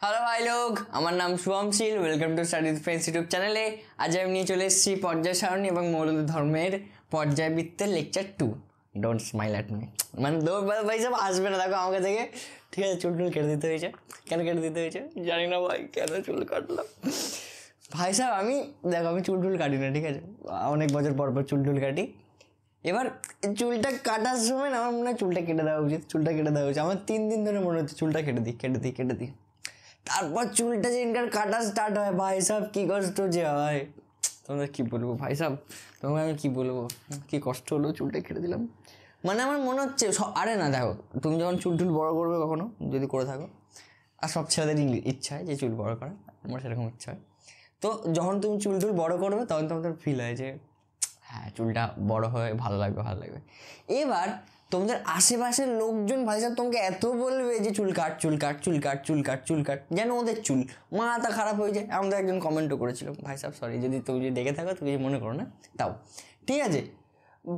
Hello ভাই লোক, আমার নাম শুভমশীল। Welcome to studies friends YouTube চ্যানেলে। আজ আমি নিয়ে চলে এসেছি পর্যায় সারণী এবং মৌলিক ধর্মের পর্যায়বৃত্তের lecture 2। Don't smile at me, মানে ভাই সব আসবে না দেখো আমাকে থেকে, ঠিক আছে? চুল টুল কেটে দিতে হয়েছে। কেন কেটে দিতে হয়েছে জানি না ভাই, কেন চুল কাটলাম ভাই সাহেব। আমি দেখো, আমি চুল টুল কাটি না, ঠিক আছে? অনেক বছর পর পর চুল টুল কাটি। এবার চুলটা কাটার সময় না আমার মনে হয় চুলটা কেটে দেওয়া উচিত, চুলটা কেটে দেওয়া উচিত। আমার 3 দিন ধরে মনে হচ্ছে চুলটা কেটে দিই। তারপর চুলটা যেদিনকার কাটা স্টার্ট হয় ভাই সাহেব, কী কষ্ট যে হয় তোমাদের কী বলবো ভাই সাহেব, তোমাকে আমি কী বলবো, কী কষ্ট হলো। চুলটা কেটে দিলাম, মানে আমার মনে হচ্ছে আরে না দেখো, তুমি যখন চুল টুল বড়ো করবে কখনো, যদি করে থাকো, আর সব ছেলেদের ইচ্ছা হয় যে চুল বড়ো করা, আমার সেরকম ইচ্ছা হয়। তো যখন তুমি চুল টুল বড়ো করবে তখন তোমাদের ফিল হয় যে হ্যাঁ চুলটা বড়ো হয়ে ভালো লাগবে। এবার তোমাদের আশেপাশের লোকজন ভাই সাহেব তোমাকে এত বলবে যে চুল কাট, যেন ওদের চুল মাথা খারাপ হয়ে যায়। আমাদের একজন কমেন্টও করেছিল, ভাই সাহেব সরি যদি তুমি যদি দেখে থাকো, তুমি মনে করো না, তাও ঠিক আছে।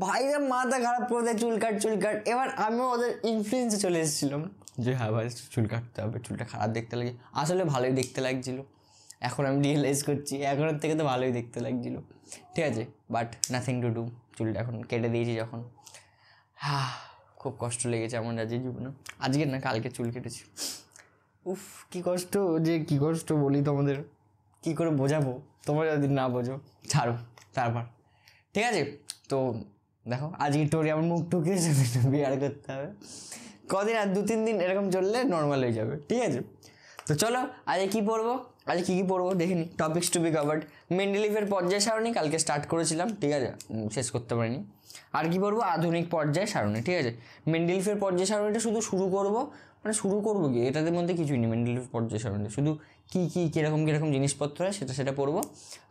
ভাই সাহেব মাথা খারাপ করে দেয়, চুল কাট। এবার আমিও ওদের ইনফ্লুয়েন্সে চলে এসেছিলাম যে হ্যাঁ ভাই চুল কাটতে হবে, চুলটা খারাপ দেখতে লাগে। আসলে ভালোই দেখতে লাগছিলো, এখন আমি রিয়েলাইজ করছি এখনের থেকে তো ভালোই দেখতে লাগছিলো, ঠিক আছে? বাট নাথিং টু ডু, চুলটা এখন কেটে দিয়েছি যখন। খুব কষ্ট লেগেছে আমার আজকের জীবনে, আজকের না কালকে চুল কেটেছি। উফ কী কষ্ট বলি তোমাদের, কী করে বোঝাবো, তোমরা যদি না বোঝো ছাড়ো। তারপর ঠিক আছে, তো দেখো আজকে টোরি আমার মুখ টুকিয়ে বিয়ার করতে হবে কদিন, আর 2-3 দিন এরকম চললে নর্মাল হয়ে যাবে, ঠিক আছে? তো চলো আজকে কী পড়বো, কী পড়বো দেখে নিই। টপিকস টু বি কভার্ড, মেন্ডেলিফের পর্যায় সারণী কালকে স্টার্ট করেছিলাম, ঠিক আছে? শেষ করতে পারিনি। আর কি পড়বো, আধুনিক পর্যায় সারণী, ঠিক আছে? মেন্ডেলিফের পর্যায় সারণীটা শুধু শুরু করবো কি, এটাদের মধ্যে কিছুই নেই। মেন্ডেলিফের পর্যায় সারণী শুধু কীরকম জিনিসপত্র হয় সেটা পড়বো,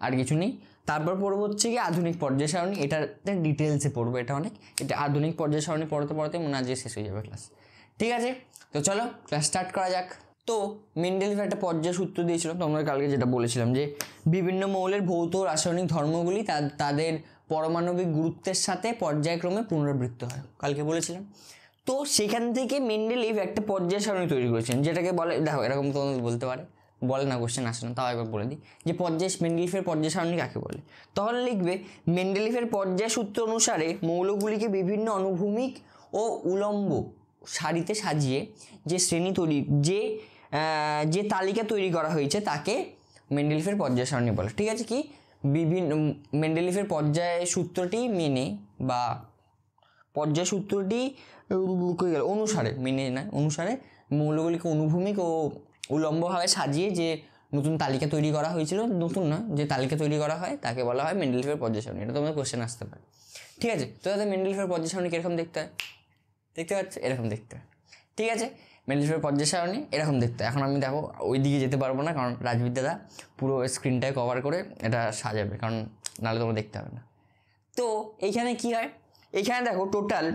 আর কিছু নেই। তারপর পড়বো হচ্ছে কি আধুনিক পর্যায় সারণী, এটাতে ডিটেলসে পড়বো। এটা আধুনিক পর্যায় সারণী পড়তে মনে আজকে শেষ হয়ে যাবে ক্লাস, ঠিক আছে? তো চলো ক্লাস স্টার্ট করা যাক। তো মেন্ডেলিফ একটা পর্যায় সূত্র দিয়েছিলাম তোমরা কালকে, যেটা বলেছিলাম যে বিভিন্ন মৌলের ভৌত রাসায়নিক ধর্মগুলি তাদের পারমাণবিক গুরুত্বের সাথে পর্যায়ক্রমে পুনরাবৃত্ত হয়, কালকে বলেছিলাম। তো সেখান থেকে মেন্ডেলিফ একটা পর্যায় সারণী তৈরি করেছেন, যেটাকে বলে, দেখো এরকম তোমাদের বলতে পারে, বলে না, কোশ্চেন আসে না, তাও একবার বলে দিই যে মেন্ডেলিফের পর্যায় সারণী কাকে বলে। তখন লিখবে মেন্ডেলিফের পর্যায় সূত্র অনুসারে মৌলগুলিকে বিভিন্ন অনুভূমিক ও উলম্ব সারিতে সাজিয়ে যে শ্রেণী তৈরি যে তালিকা তৈরি করা হয়েছে তাকে মেন্ডেলিফের পর্যায় সারণী বলে, ঠিক আছে? কি বিভিন্ন মেন্ডেলিফের পর্যায় সূত্রটি মেনে বা পর্যায় সূত্রটি অনুসারে মৌলগুলিকে অনুভূমিক ও উলম্বভাবে সাজিয়ে যে নতুন তালিকা তৈরি করা হয়েছিল, নতুন না, যে তালিকা তৈরি করা হয় তাকে বলা হয় মেন্ডেলিফের পর্যায় সারণী। এটা তোমাদের কোশ্চেন আসতে পারে, ঠিক আছে? তো তাদের মেন্ডেলিফের পর্যায় সারণী কীরকম দেখতে হয়, দেখতে পাচ্ছ? এরকম দেখতে হয়, ঠিক আছে? মেন্ডেলিফের পর্যায় সারণী এরকম দেখতে হয়। এখন আমি দেখো ওই দিকে যেতে পারবো না, কারণ রাজবিদ্যাদা পুরো স্ক্রিনটায় কভার করে এটা সাজাবে, কারণ নাহলে তোমরা দেখতে হবে না। তো এইখানে কি হয়, এইখানে দেখো টোটাল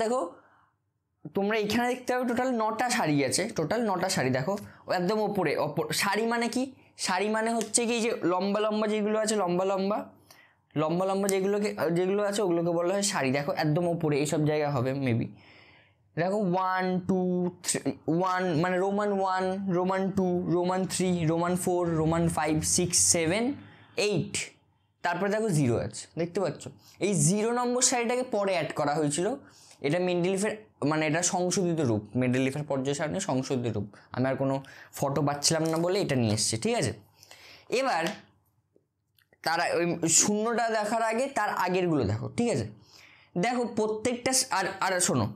দেখো তোমরা এইখানে দেখতে পাবে টোটাল 9টা সারি আছে, টোটাল 9টা সারি। দেখো একদম ওপরে সারি মানে কি, সারি মানে হচ্ছে কি যে লম্বা যেগুলো আছে, লম্বা যেগুলো আছে ওগুলোকে বলা হয় সারি। দেখো একদম ওপরে এইসব জায়গা হবে মেবি, দেখো 1 2 1 মানে Roman 1, Roman 2, Roman 3, Roman 4, Roman 5 6 7 8, তারপরে দেখো 0 আছে, দেখতে পাচ্ছ? এই 0 নম্বর সারিটাকে পরে অ্যাড করা হয়েছিল। এটা মেন্ডেলিফের মানে এটা সংশোধিত রূপ, মেন্ডেলিফের পর্যায় সারণীর সংশোধিত রূপ। আমি আর কোনো ফটো পাচ্ছিলাম না বলে এটা নিয়ে এসেছি, ঠিক আছে? এবার তারা ওই শূন্যটা দেখার আগে তার আগেরগুলো দেখো, ঠিক আছে? দেখো প্রত্যেকটা আর শোনো,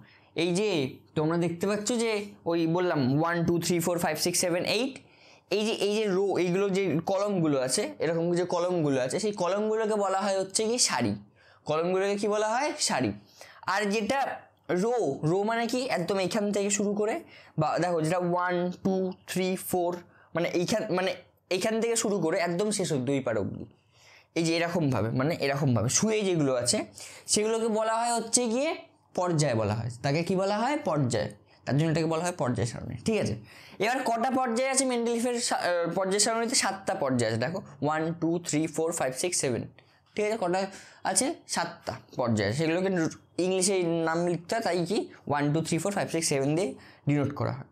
এই যে তোমরা দেখতে পাচ্ছ যে ওই বললাম 1 2 3 4 5 6 7 8, এই যে রো, এইগুলো যে কলমগুলো আছে, এরকম যে কলমগুলো আছে, সেই কলমগুলোকে বলা হয় হচ্ছে কি সারি। কলমগুলোকে কি বলা হয়, সারি। আর যেটা রো মানে কি, একদম এইখান থেকে শুরু করে, বা দেখো যেটা 1 2 3 4 মানে এইখান থেকে শুরু করে একদম শেষ অব্দি, 2 পার অব্দি, এই যে এরকমভাবে শুয়ে যেগুলো আছে সেগুলোকে বলা হয় হচ্ছে গিয়ে পর্যায় বলা হয়, তাকে কি বলা হয়, পর্যায়। তার জন্য এটাকে বলা হয় পর্যায় সারণী, ঠিক আছে? এবার কটা পর্যায় আছে মেন্ডেলিফের পর্যায় সারণীতে? 7টা পর্যায় আছে। দেখো 1 2 3 4 5 6 7, ঠিক আছে? কটা আছে? 7টা পর্যায়। সেগুলোকে ইংলিশে নাম লিখতে হয়, তাই কি 1 2 3 4 5 6 7 দিয়ে ডিনোট করা হয়।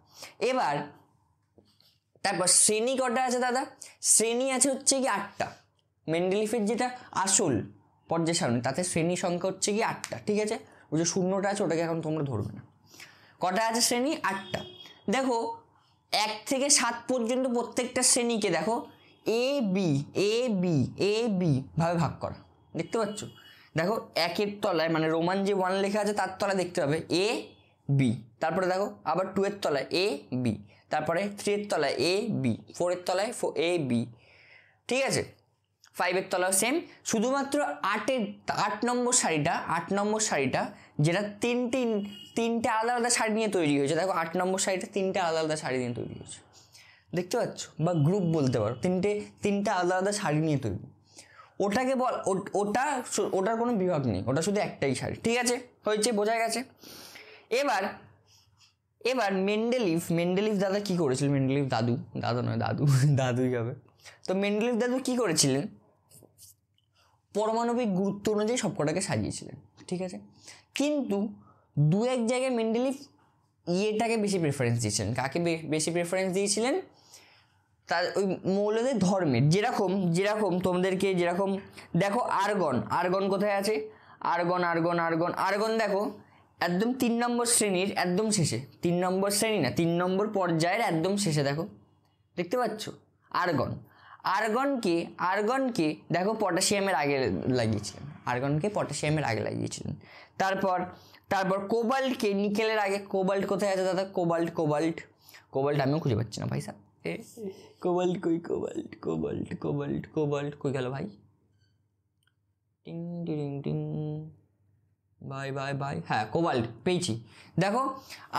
এবার তারপর শ্রেণী কটা আছে দাদা? শ্রেণী আছে হচ্ছে কি 8টা। মেন্ডেলিফের যেটা আসল পর্যায় সারণী তাতে শ্রেণী সংখ্যা হচ্ছে কি 8টা, ঠিক আছে? ওই যে শূন্যটা আছে ওটাকে এখন তোমরা ধরবে না। কটা আছে শ্রেণী? 8টা। দেখো 1 থেকে 7 পর্যন্ত প্রত্যেকটা শ্রেণীকে দেখো A B A B A B ভাবে ভাগ করা, দেখতে পাচ্ছ? দেখো 1-এর তলায় মানে রোমান যে 1 লেখা আছে তার তলায় দেখতে হবে এ বি, তারপরে দেখো আবার 2-এর তলায় এ বি, তারপরে 3-এর তলায় এ বি, 4-এর তলায় এ বি, ঠিক আছে? 5-এর তলাও সেম, শুধুমাত্র 8 নম্বর শাড়িটা যেটা তিনটে আলাদা আলাদা শাড়ি নিয়ে তৈরি হয়েছে। দেখো 8 নম্বর শাড়িটা 3টে আলাদা আলাদা শাড়ি নিয়ে তৈরি হয়েছে, দেখতে পাচ্ছ? বা গ্রুপ বলতে পারো, তিনটে আলাদা আলাদা শাড়ি নিয়ে তৈরি। ওটাকে বল ওটার কোনো বিভাগ নেই, ওটা শুধু একটাই শাড়ি, ঠিক আছে? হয়েছে, বোঝা গেছে? এবার মেন্ডেলিভ দাদা কি করেছিলেন? মেন্ডেলিভ দাদুই হবে। তো মেন্ডেলিভ দাদু কি করেছিলেন? পারমাণবিক গুরুত্ব অনুযায়ী সবকটাকে সাজিয়েছিলেন, ঠিক আছে? কিন্তু 2-1 জায়গায় মেন্ডেলিভ ইয়েটাকে বেশি প্রেফারেন্স দিয়েছিলেন। কাকে বেশি প্রেফারেন্স দিয়েছিলেন? তার ওই মৌলদের ধর্মের। যেরকম তোমাদেরকে যেরকম দেখো আর্গন কোথায় আছে? আর্গন দেখো একদম 3 নম্বর শ্রেণীর একদম শেষে, 3 নম্বর শ্রেণী না 3 নম্বর পর্যায়ের একদম শেষে, দেখো দেখতে পাচ্ছ? আর্গনকে দেখো পটাশিয়ামের আগে লাগিয়েছিলেন। তারপর কোবাল্টকে নিকেলের আগে। কোবাল্ট কোথায় আছে দাদা? কোবাল্ট আমিও খুঁজে পাচ্ছি না ভাই সাহেব। কোবাল্ট কই গেল ভাই? টিং টিং টিং, বাই। হ্যাঁ, কোবাল্ট পেয়েছি। দেখো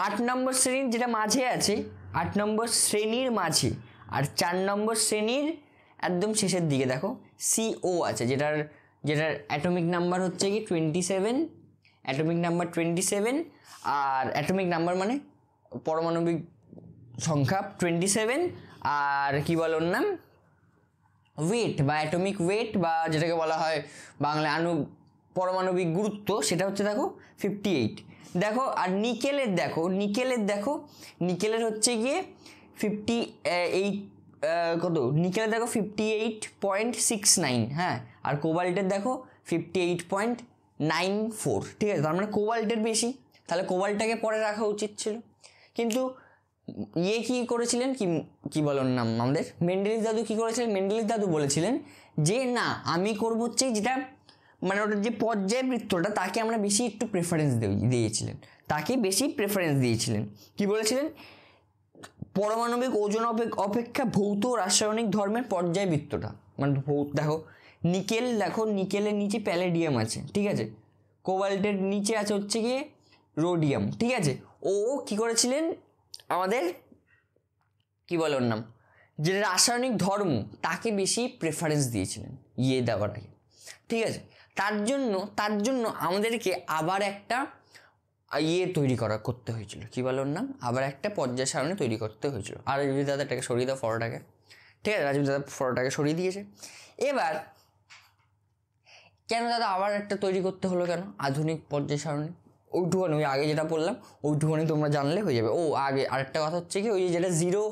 8 নম্বর শ্রেণীর যেটা মাঝে আছে, 8 নম্বর শ্রেণীর মাঝে, আর 4 নম্বর শ্রেণীর একদম শেষের দিকে দেখো CO আছে, যেটার অ্যাটমিক নাম্বার হচ্ছে কি 27, অ্যাটমিক নাম্বার 27, আর অ্যাটমিক নাম্বার মানে পারমাণবিক সংখ্যা 27, আর কি বলে ওর নাম, ওয়েট বা অ্যাটমিক ওয়েট বা যেটাকে বলা হয় বাংলায় পারমাণবিক গুরুত্ব, সেটা হচ্ছে দেখো 58। দেখো আর নিকেলের হচ্ছে গিয়ে 58, কত? নিকেলের দেখো 58.69, হ্যাঁ, আর কোবাল্টের দেখো 58.94, ঠিক আছে? তার মানে কোবাল্টের বেশি, তাহলে কোবাল্টটাকে পরে রাখা উচিত ছিল। কিন্তু কি করেছিলেন, কি বলার নাম আমাদের মেন্ডেলিভ দাদু কি করেছিলেন? মেন্ডেলিভ দাদু বলেছিলেন যে না, আমি করবো হচ্ছে যেটা মানে ওটার যে পর্যায়বৃত্তটা তাকে আমরা বেশি একটু প্রেফারেন্স দিয়েছিলেন। কি বলেছিলেন? পারমাণবিক ওজন অপেক্ষা ভৌত রাসায়নিক ধর্মের পর্যায়বৃত্তটা, মানে দেখো নিকেলের নিচে প্যালেডিয়াম আছে, ঠিক আছে? কোবাল্টের নিচে আছে হচ্ছে গিয়ে রোডিয়াম, ঠিক আছে? ও কি করেছিলেন? আমাদের কি বলে ওর নাম, যে রাসায়নিক ধর্ম তাকে বেশি প্রেফারেন্স দিয়েছিলেন দেওয়ার আগে, ঠিক আছে? তার জন্য আমাদেরকে আবার একটা করতে হয়েছিল, কি বলে ওর নাম, আবার একটা পর্যায় সারণী তৈরি করতে হয়েছিল। আর রাজীব দাদাটাকে সরিয়ে দাও ফটোটাকে, ঠিক আছে? রাজীব দাদা ফটোটাকে সরিয়ে দিয়েছে। এবার কেন দাদা আবার একটা তৈরি করতে হলো কেন আধুনিক পর্যায় সারণী? ওইটুখানি, ওই আগে যেটা বললাম ওইটুখানি তোমরা জানলে হয়ে যাবে। আগে আরেকটা কথা হচ্ছে কি, ওই যেটা 0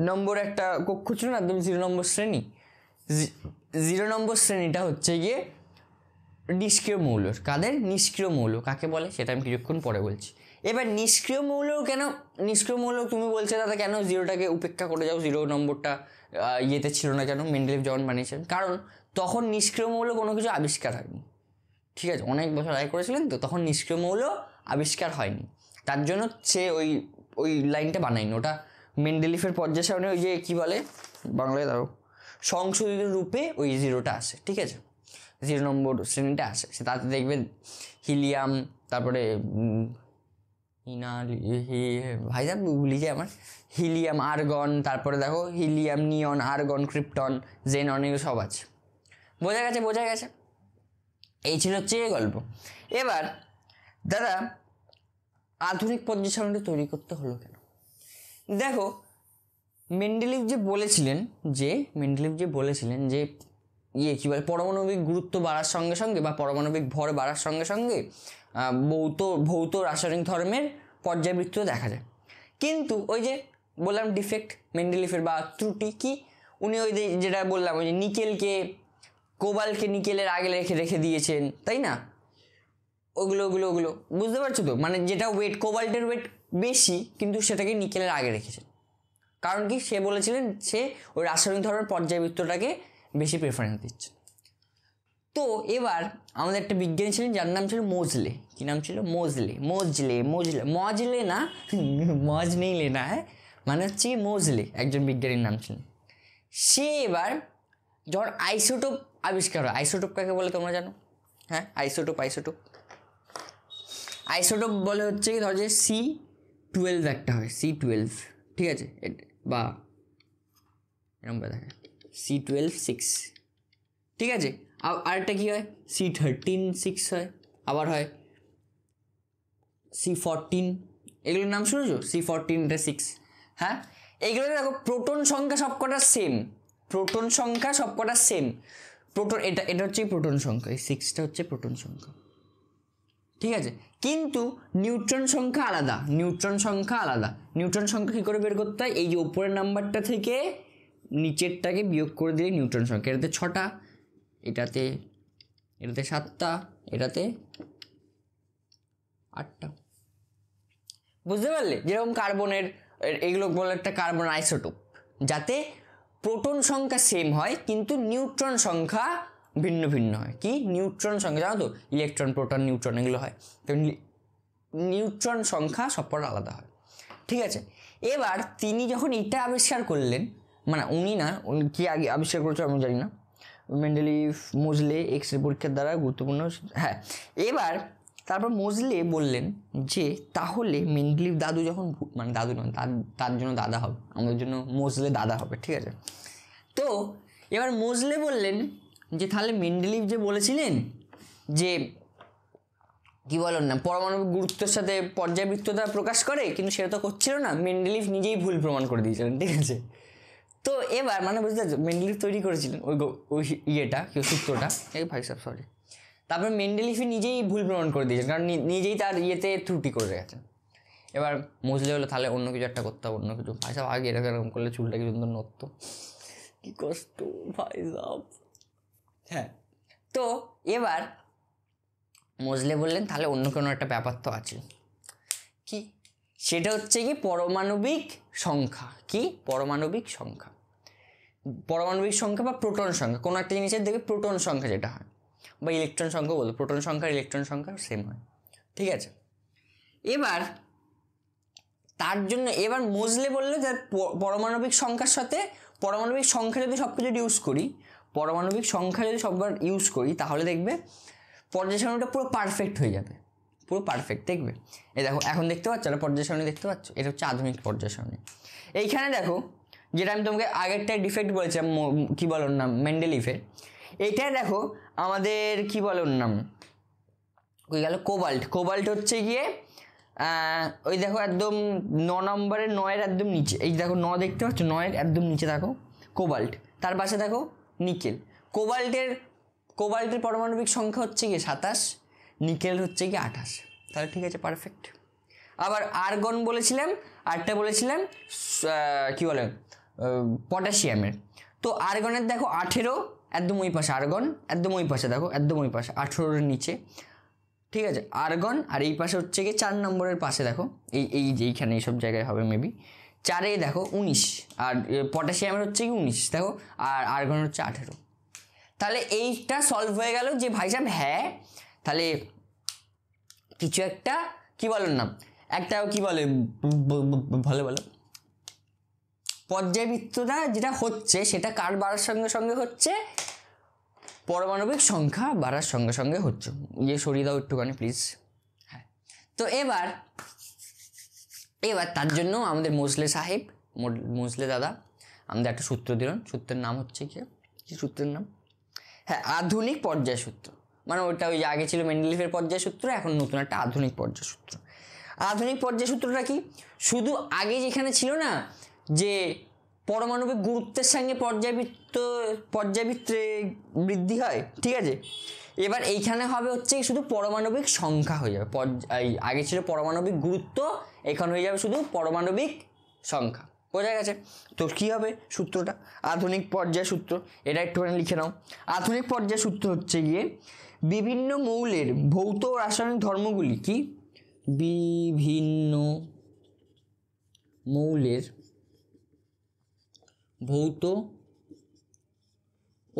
নম্বর একটা কক্ষ ছিল না, একদম 0 নম্বর শ্রেণী, 0 নম্বর শ্রেণীটা হচ্ছে গিয়ে নিষ্ক্রিয় মৌলর। কাদের? নিষ্ক্রিয় মৌল কাকে বলে সেটা আমি কিছুক্ষণ পরে বলছি। এবার নিষ্ক্রিয় মৌল তুমি বলছো দাদা কেন 0টাকে উপেক্ষা করে যাও, 0 নম্বরটা ছিল না কেন মেন্ডেলিভ যখন বানিয়েছেন? কারণ তখন নিষ্ক্রিয় মৌল কোনো কিছু আবিষ্কার হয়নি, ঠিক আছে? অনেক বছর আগে করেছিলেন তো, তখন নিষ্ক্রিয় মৌল আবিষ্কার হয়নি, তার জন্য সে ওই লাইনটা বানায়নি। ওটা মেন্ডেলিফের পর্যায় সারণী ওই যে কী বলে বাংলায়, দাও সংশোধিত রূপে ওই 0টা আসে, ঠিক আছে? 0 নম্বর শ্রেণীটা আসে, সে তাতে দেখবে হিলিয়াম, তারপরে ভাই সাহেব ভুলি যে আমার হিলিয়াম, আর্গন, তারপরে দেখো হিলিয়াম, নিয়ন, আর্গন, ক্রিপ্টন, জেনন, এগুলো সব আছে। বোঝা গেছে? এই ছিল হচ্ছে গল্প। এবার দাদা আধুনিক পর্যায় সারণীটা তৈরি করতে হলো কেন? দেখো মেন্ডেলিভ যে বলেছিলেন যে কী বলে পারমাণবিক গুরুত্ব বাড়ার সঙ্গে সঙ্গে বা পারমাণবিক ভর বাড়ার সঙ্গে সঙ্গে ভৌত রাসায়নিক ধর্মের পর্যায়বৃত্ত দেখা যায়। কিন্তু ওই যে বললাম ডিফেক্ট মেন্ডেলিফের বা ত্রুটি কি, উনি ওই যেটা বললাম ওই যে নিকেলকে কোবাল্টকে নিকেলের আগে রেখে রেখে দিয়েছেন, তাই না? ওগুলো বুঝতে পারছো তো, মানে যেটা ওয়েট কোবাল্টের ওয়েট বেশি কিন্তু সেটাকে নিকেলের আগে রেখেছেন, কারণ কি সে বলেছিলেন সে ওই রাসায়নিক ধর্মের পর্যায়বৃত্তটাকে বেশি প্রেফারেন্স দিচ্ছে। তো এবার আমাদের একটা বিজ্ঞানী ছিলেন যার নাম ছিল মোজলে। কি নাম ছিল? মজলে না, মজ নেই লেনা, হ্যাঁ, মানে হচ্ছে মোজলে একজন বিজ্ঞানীর নাম ছিলেন। সে এবার যখন আইসোটোপ আবিষ্কার হয়, আইসোটোপ কাকে বলে তোমরা জানো? হ্যাঁ, আইসোটোপ বলে হচ্ছে কি, ধর যে C12 একটা হয়, C12, ঠিক আছে, বা এরকম দেখে C12-6, ঠিক আছে। আরেকটা কী হয়? C13-6 হয়, আবার হয় C14, এগুলোর নাম শুনেছো? C14, এটা 6, হ্যাঁ। এইগুলো দেখো প্রোটন সংখ্যা সবকটা সেম, প্রোটন এটা হচ্ছে প্রোটন সংখ্যা, এই 6টা হচ্ছে প্রোটন সংখ্যা, ঠিক আছে। কিন্তু নিউট্রন সংখ্যা আলাদা, নিউট্রন সংখ্যা কী করে বের করতে হয়? এই যে ওপরের নাম্বারটা থেকে নিচেরটাকে বিয়োগ করে দিলে নিউট্রন সংখ্যা। এটাতে 6টা, এটাতে 7টা, এটাতে 8টা, বুঝতে পারলে? যেরকম কার্বনের এগুলো বলে একটা কার্বন আইসোটোপ, যাতে প্রোটন সংখ্যা সেম হয় কিন্তু নিউট্রন সংখ্যা ভিন্ন ভিন্ন হয়। কি নিউট্রন সংখ্যা জানো তো? ইলেকট্রন, প্রোটন, নিউট্রন এগুলো হয়, তো নিউট্রন সংখ্যা সবকটা আলাদা হয়, ঠিক আছে। এবার তিনি যখন এটা আবিষ্কার করলেন, মানে উনি না, উনি কি আগে আবিষ্কার করেছে আমি জানি না, মেন্ডেলিভ, মোজলে এক্স রে পরীক্ষার দ্বারা গুরুত্বপূর্ণ, হ্যাঁ। এবার তারপর মোজলে বললেন যে তাহলে মেন্ডেলিভ দাদু যখন, মানে দাদু নয়, তার জন্য দাদা হবে, আমাদের জন্য মোজলে দাদা হবে, ঠিক আছে। তো এবার মোজলে বললেন যে তাহলে মেন্ডেলিভ যে বলেছিলেন যে কি বলেন না, পরমাণবিক গুরুত্বের সাথে পর্যায়বৃত্ততা প্রকাশ করে, কিন্তু সেটা তো করছিল না, মেন্ডেলিভ নিজেই ভুল প্রমাণ করে দিয়েছিলেন, ঠিক আছে। তো এবার মানে বুঝতে পারছো, মেন্ডেলিভ তৈরি করেছিলেন ওই ইয়েটা, সূত্রটা, এই ভাই সাহেব সরি, তারপর মেন্ডেলিভই নিজেই ভুল প্রমাণ করে দিয়েছেন, কারণ নিজেই তার ইয়েতে ত্রুটি করে গেছেন। এবার মুজলে হলো তাহলে অন্য কিছু একটা করতে হবে, অন্য কিছু। ভাই সাহেব আগে এরকম করলে চুলটা কি সুন্দর নড়তো, কি কষ্ট ভাই সাহেব, হ্যাঁ। তো এবার মোজলে বললেন তাহলে অন্য কোনো একটা ব্যাপার তো আছে, কি সেটা হচ্ছে কি পারমাণবিক সংখ্যা। কি পারমাণবিক সংখ্যা বা প্রোটন সংখ্যা, কোনো একটা জিনিসের দেখে প্রোটন সংখ্যা যেটা হয়, বা ইলেকট্রন সংখ্যা বলতো, প্রোটন সংখ্যা ইলেকট্রন সংখ্যা সেম হয়, ঠিক আছে। এবার তার জন্য এবার মোজলে বললো যে পারমাণবিক সংখ্যার সাথে পারমাণবিক সংখ্যা যদি সব কিছু ইউজ করি, পারমাণবিক সংখ্যা যদি সববার ইউজ করি, তাহলে দেখবে পর্যায় সারণীটা পুরো পারফেক্ট হয়ে যাবে, পুরো পারফেক্ট দেখবে। এই দেখো এখন দেখতে পাচ্ছ, এটা পর্যায় সারণী দেখতে পাচ্ছ, এটা হচ্ছে আধুনিক পর্যায় সারণী। এইখানে দেখো যেটা আমি তোমাকে আগেরটাই ডিফেক্ট বলেছিলাম, কী বলার নাম, মেন্ডেলিভের, এইটাই দেখো আমাদের কী বলার নাম ওই গেল কোবাল্ট হচ্ছে গিয়ে ওই দেখো একদম 9 নম্বরের 9-এর একদম নিচে, এই দেখো 9 দেখতে পাচ্ছ, 9-এর একদম নিচে দেখো কোবাল্ট, তার পাশে দেখো নিকেল। কোবাল্টের পারমাণবিক সংখ্যা হচ্ছে গিয়ে 27, নিকেল হচ্ছে গিয়ে 28, তাহলে ঠিক আছে, পারফেক্ট। আবার আর্গন বলেছিলাম, আরটা বলেছিলাম কী বলে পটাশিয়ামের। তো আর্গনের দেখো 18 একদম ওই পাশে, আর্গন একদম ওই পাশে দেখো, একদম ওই পাশে 18-এর নিচে, ঠিক আছে, আর্গন। আর এই পাশে হচ্ছে গিয়ে 4 নম্বরের পাশে দেখো, এইখানে এইসব জায়গায় হবে মেবি 4-এ দেখো 19, আর পটাশিয়ামের হচ্ছে কি 19 দেখো, আর আর্গন হচ্ছে 18। তাহলে এইটা সলভ হয়ে গেল যে ভাই সাহেব, হ্যাঁ তাহলে কিছু একটা কি বলেন না, একটা কি বলে ভালো বলো, পর্যায়বৃত্তটা যেটা হচ্ছে সেটা কার বাড়ার সঙ্গে সঙ্গে হচ্ছে, পারমাণবিক সংখ্যা বাড়ার সঙ্গে সঙ্গে হচ্ছে। ইয়ে সরিয়ে দাও একটুখানি প্লিজ, হ্যাঁ। তো এবার তার জন্য আমাদের মোজলে দাদা আমাদের একটা সূত্র দিলেন, সূত্রের নাম হচ্ছে কি সূত্রের নাম, হ্যাঁ, আধুনিক পর্যায় সূত্র। মানে ওইটা ওই আগে ছিল মেন্ডেলিভের পর্যায় সূত্র, এখন নতুন একটা আধুনিক পর্যায় সূত্র। আধুনিক পর্যায় সূত্রটা কি, শুধু আগে যেখানে ছিল না যে পারমাণবিক গুরুত্বের সঙ্গে পর্যায়বৃত্তে বৃদ্ধি হয়, ঠিক আছে, এবার এইখানে হবে হচ্ছে শুধু পারমাণবিক সংখ্যা হয়ে যাবে। আগে ছিল পারমাণবিক গুরুত্ব, এখন হয়ে যাবে শুধু পারমাণবিক সংখ্যা, বোঝা গেছে? তো কী হবে সূত্রটা? আধুনিক পর্যায় সূত্র, এটা একটুখানি লিখে নাও। আধুনিক পর্যায় সূত্র হচ্ছে গিয়ে বিভিন্ন মৌলের ভৌত ও রাসায়নিক ধর্মগুলি কি? বিভিন্ন মৌলের ভৌত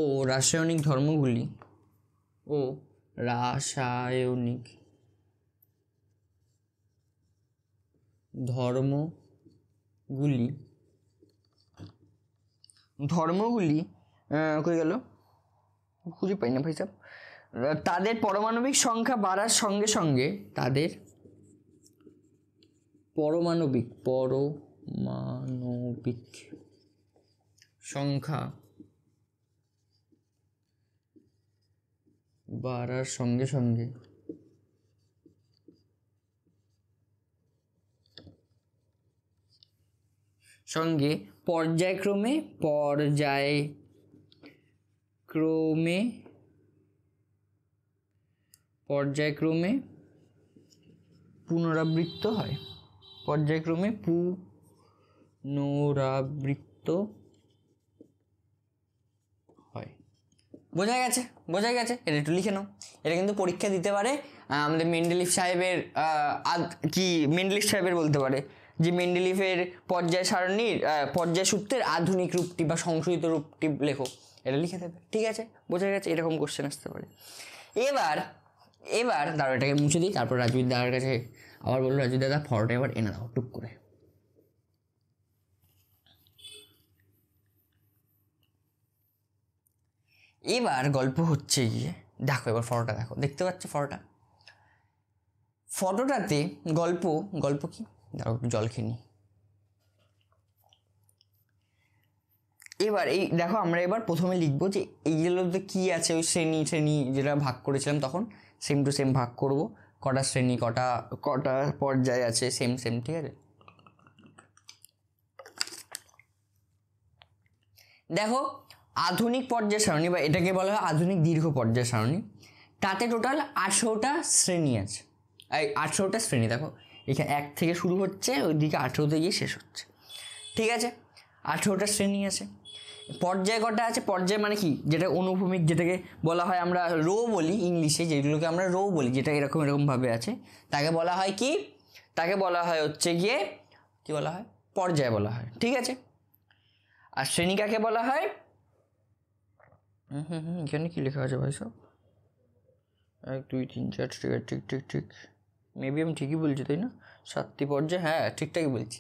ও রাসায়নিক ধর্মগুলি কই গেল, খুঁজে পাই না ভাই সাহেব। তাদের পারমাণবিক সংখ্যা বাড়ার সঙ্গে সঙ্গে তাদের পারমাণবিক সংখ্যা বাড়ার সঙ্গে সঙ্গে পর্যায়ক্রমে পুনরাবৃত্ত হয়। বোঝা গেছে? এটা একটু লিখে নাও। এটা কিন্তু পরীক্ষা দিতে পারে আমাদের মেন্ডেলিফ সাহেবের বলতে পারে যে মেন্ডেলিফের পর্যায় সারণীর পর্যায় সূত্রের আধুনিক রূপটি বা সংশোধিত রূপটি লেখো, এটা লিখে দেবে। ঠিক আছে, বোঝা গেছে? এরকম কোশ্চেন আসতে পারে। এবার দাঁড়ো, এটাকে মুছে দিই। তারপর রাজুর দাদার কাছে আবার বললো, রাজু দাদা ফটোটা এবার এনে দাও টুক করে। এবার গল্প হচ্ছে গিয়ে দেখো, এবার ফটোটা দেখো, দেখতে পাচ্ছ ফটোটাতে গল্প কি, দাঁড়াও একটু জল খেয়ে নি। এবার এই দেখো, আমরা এবার প্রথমে লিখবো যে এইগুলোতে কি আছে, ওই শ্রেণী যেটা ভাগ করেছিলাম তখন সেম টু সেম ভাগ করব। কটা শ্রেণী, কটা পর্যায় আছে, সেম। ঠিক আছে, দেখো আধুনিক পর্যায় সারণী বা এটাকে বলা হয় আধুনিক দীর্ঘ পর্যায় সারণী, তাতে টোটাল 18টা শ্রেণী আছে। এই 18টা শ্রেণী দেখো, এখানে 1 থেকে শুরু হচ্ছে, ওইদিকে 18তে গিয়ে শেষ হচ্ছে। ঠিক আছে, 18টা শ্রেণী আছে। পর্যায় কটা আছে? পর্যায় মানে কি, যেটা অনুভূমিক, যেটাকে বলা হয় আমরা রো বলি ইংলিশে, যেগুলোকে আমরা রো বলি, যেটা এরকমভাবে আছে, তাকে বলা হয় কি? তাকে বলা হয় হচ্ছে গিয়ে কি বলা হয়? পর্যায় বলা হয়। ঠিক আছে, আর শ্রেণী কাকে বলা হয়? এখানে কি লেখা আছে ভাই সব? 1 2 3 4 ঠিক মেবি আমি ঠিকই বলছি, তাই না? 7টি পর্যায়, হ্যাঁ ঠিকঠাকই বলছি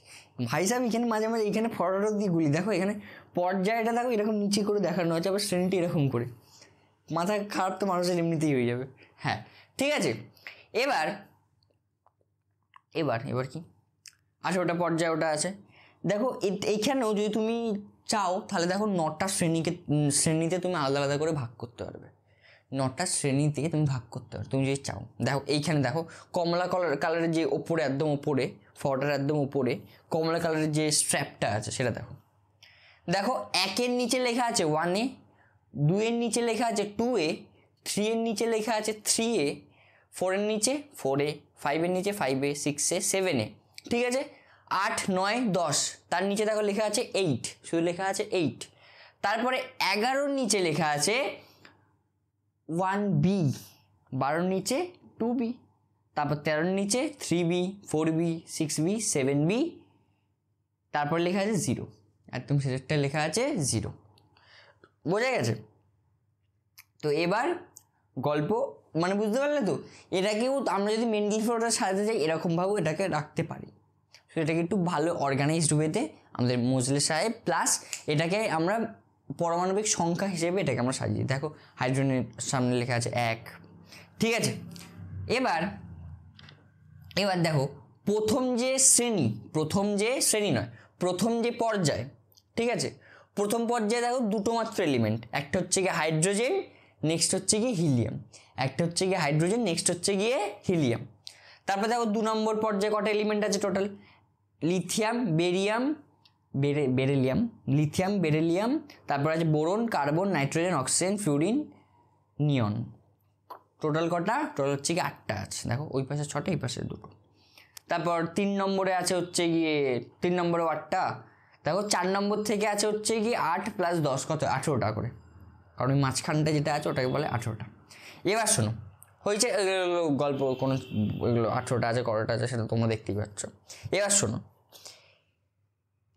ভাই সাহেব। এখানে মাঝে এখানে ফটোটা দিয়ে গুলি, দেখো এখানে পর্যায়টা দেখো এরকম নিচে করে দেখানো হচ্ছে, আবার শ্রেণীটি এরকম করে। মাথা খারাপ তো মানুষের এমনিতেই হয়ে যাবে। হ্যাঁ ঠিক আছে, এবার কি 18টা পর্যায় ওটা আছে। দেখো এইখানেও যদি তুমি চাও তাহলে দেখো 9টা শ্রেণীতে তুমি আলাদা আলাদা করে ভাগ করতে পারবে। 9টা শ্রেণীতে তুমি ভাগ করতে পারবে তুমি যদি চাও। দেখো এইখানে দেখো কমলা কালারের যে ওপরে, একদম ওপরে, ফটোটার একদম ওপরে কমলা কালারের যে স্ট্র্যাপটা আছে সেটা দেখো 1-এর নিচে লেখা আছে 1A, 2-এর নিচে লেখা আছে 2A, 3-এর নিচে লেখা আছে 3A, 4-এর নিচে 4A, 5-এর নিচে 5A, 6A, 7A। ঠিক আছে, 8 9 10, তার নিচে দেখো লেখা আছে 8, শুধু লেখা আছে 8। তারপরে 11-র নিচে লেখা আছে 1B, 12-র নিচে 2B, তারপর 13-র নিচে 3B, 4B, 6B, 7B, তারপর লেখা আছে 0, একদম শেষেরটা লেখা আছে 0। বোঝা গেছে? তো এবার গল্প মানে বুঝতে পারলে তো? এটাকেও আমরা যদি মেন্টাল ফ্লোটা সাজাতে চাই এরকমভাবেও এটাকে রাখতে পারি। সো এটাকে একটু ভালো অর্গানাইজড ওয়েতে আমাদের মোজলে সাহেব, প্লাস এটাকে আমরা পারমাণবিক সংখ্যা হিসেবে এটাকে আমরা সাজিয়ে, দেখো হাইড্রোজেনের সামনে লেখা আছে 1। ঠিক আছে, এবার দেখো প্রথম যে পর্যায়, ঠিক আছে, প্রথম পর্যায়ে দেখো দুটো মাত্র এলিমেন্ট, একটা হচ্ছে গিয়ে হাইড্রোজেন, নেক্সট হচ্ছে গিয়ে হিলিয়াম। একটা হচ্ছে গিয়ে হাইড্রোজেন, নেক্সট হচ্ছে গিয়ে হিলিয়াম। তারপর দেখো 2 নম্বর পর্যায়ে কটা এলিমেন্ট আছে টোটাল? লিথিয়াম, বেরিলিয়াম, তারপর আছে boron, carbon, nitrogen, oxygen, fluorine, neon. Total কটা? টোটাল হচ্ছে গিয়ে 8টা আছে। দেখো ওই পাশে 6টা, এই পাশে 2টো। তারপর 3 নম্বরে আছে হচ্ছে গিয়ে 3 নম্বরে 8টা, দেখো 4 নম্বর থেকে আছে হচ্ছে কি 8 + 10 কত 18টা করে, কারণ ওই মাঝখানটা যেটা আছে ওটাকে বলে 18টা। এবার শোনো, হয়েছে গল্প কোনো ওইগুলো 18টা আছে কতটা আছে সেটা তোমরা দেখতেই পাচ্ছ। এবার শোনো,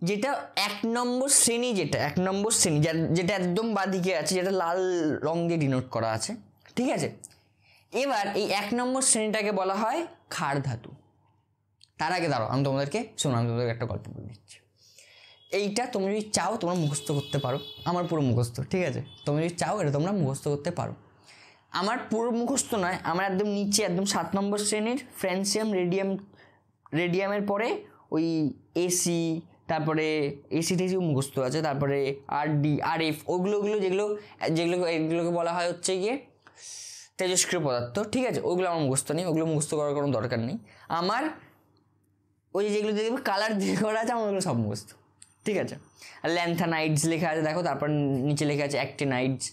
যেটা 1 নম্বর শ্রেণী, যেটা 1 নম্বর শ্রেণী যেটা একদম বাঁদিকে আছে, যেটা লাল রং দিয়ে ডিনোট করা আছে, ঠিক আছে। এবার এই 1 নম্বর শ্রেণীটাকে বলা হয় ক্ষার ধাতু। তার আগে দাঁড়াও, আমি তোমাদেরকে একটা গল্প বলে দিচ্ছি। এইটা তোমরা যদি চাও তোমরা মুখস্থ করতে পারো, আমার পুরো মুখস্থ, ঠিক আছে। তোমরা যদি চাও এটা তোমরা মুখস্থ করতে পারো। আমার পুরো মুখস্থ নয়, আমার একদম নিচে একদম 7 নম্বর শ্রেণীর ফ্রান্সিয়াম রেডিয়ামের পরে ওই এসি, তারপরে এসি টেসিও মুখস্থ আছে, তারপরে RF ওগুলো এগুলোকে বলা হয় হচ্ছে গিয়ে তেজস্ক্রিয় পদার্থ, ঠিক আছে। ওগুলো আমার মুখস্থ নেই, ওগুলো মুখস্থ করার কোনো দরকার নেই। আমার ওই যেগুলো দেখবে কালার দিয়ে করা আছে আমার ওগুলো সব মুখস্থ, ঠিক আছে। আর ল্যান্থানাইডস লেখা আছে দেখো, তারপর নিচে লেখা আছে অ্যাক্টিনাইডস,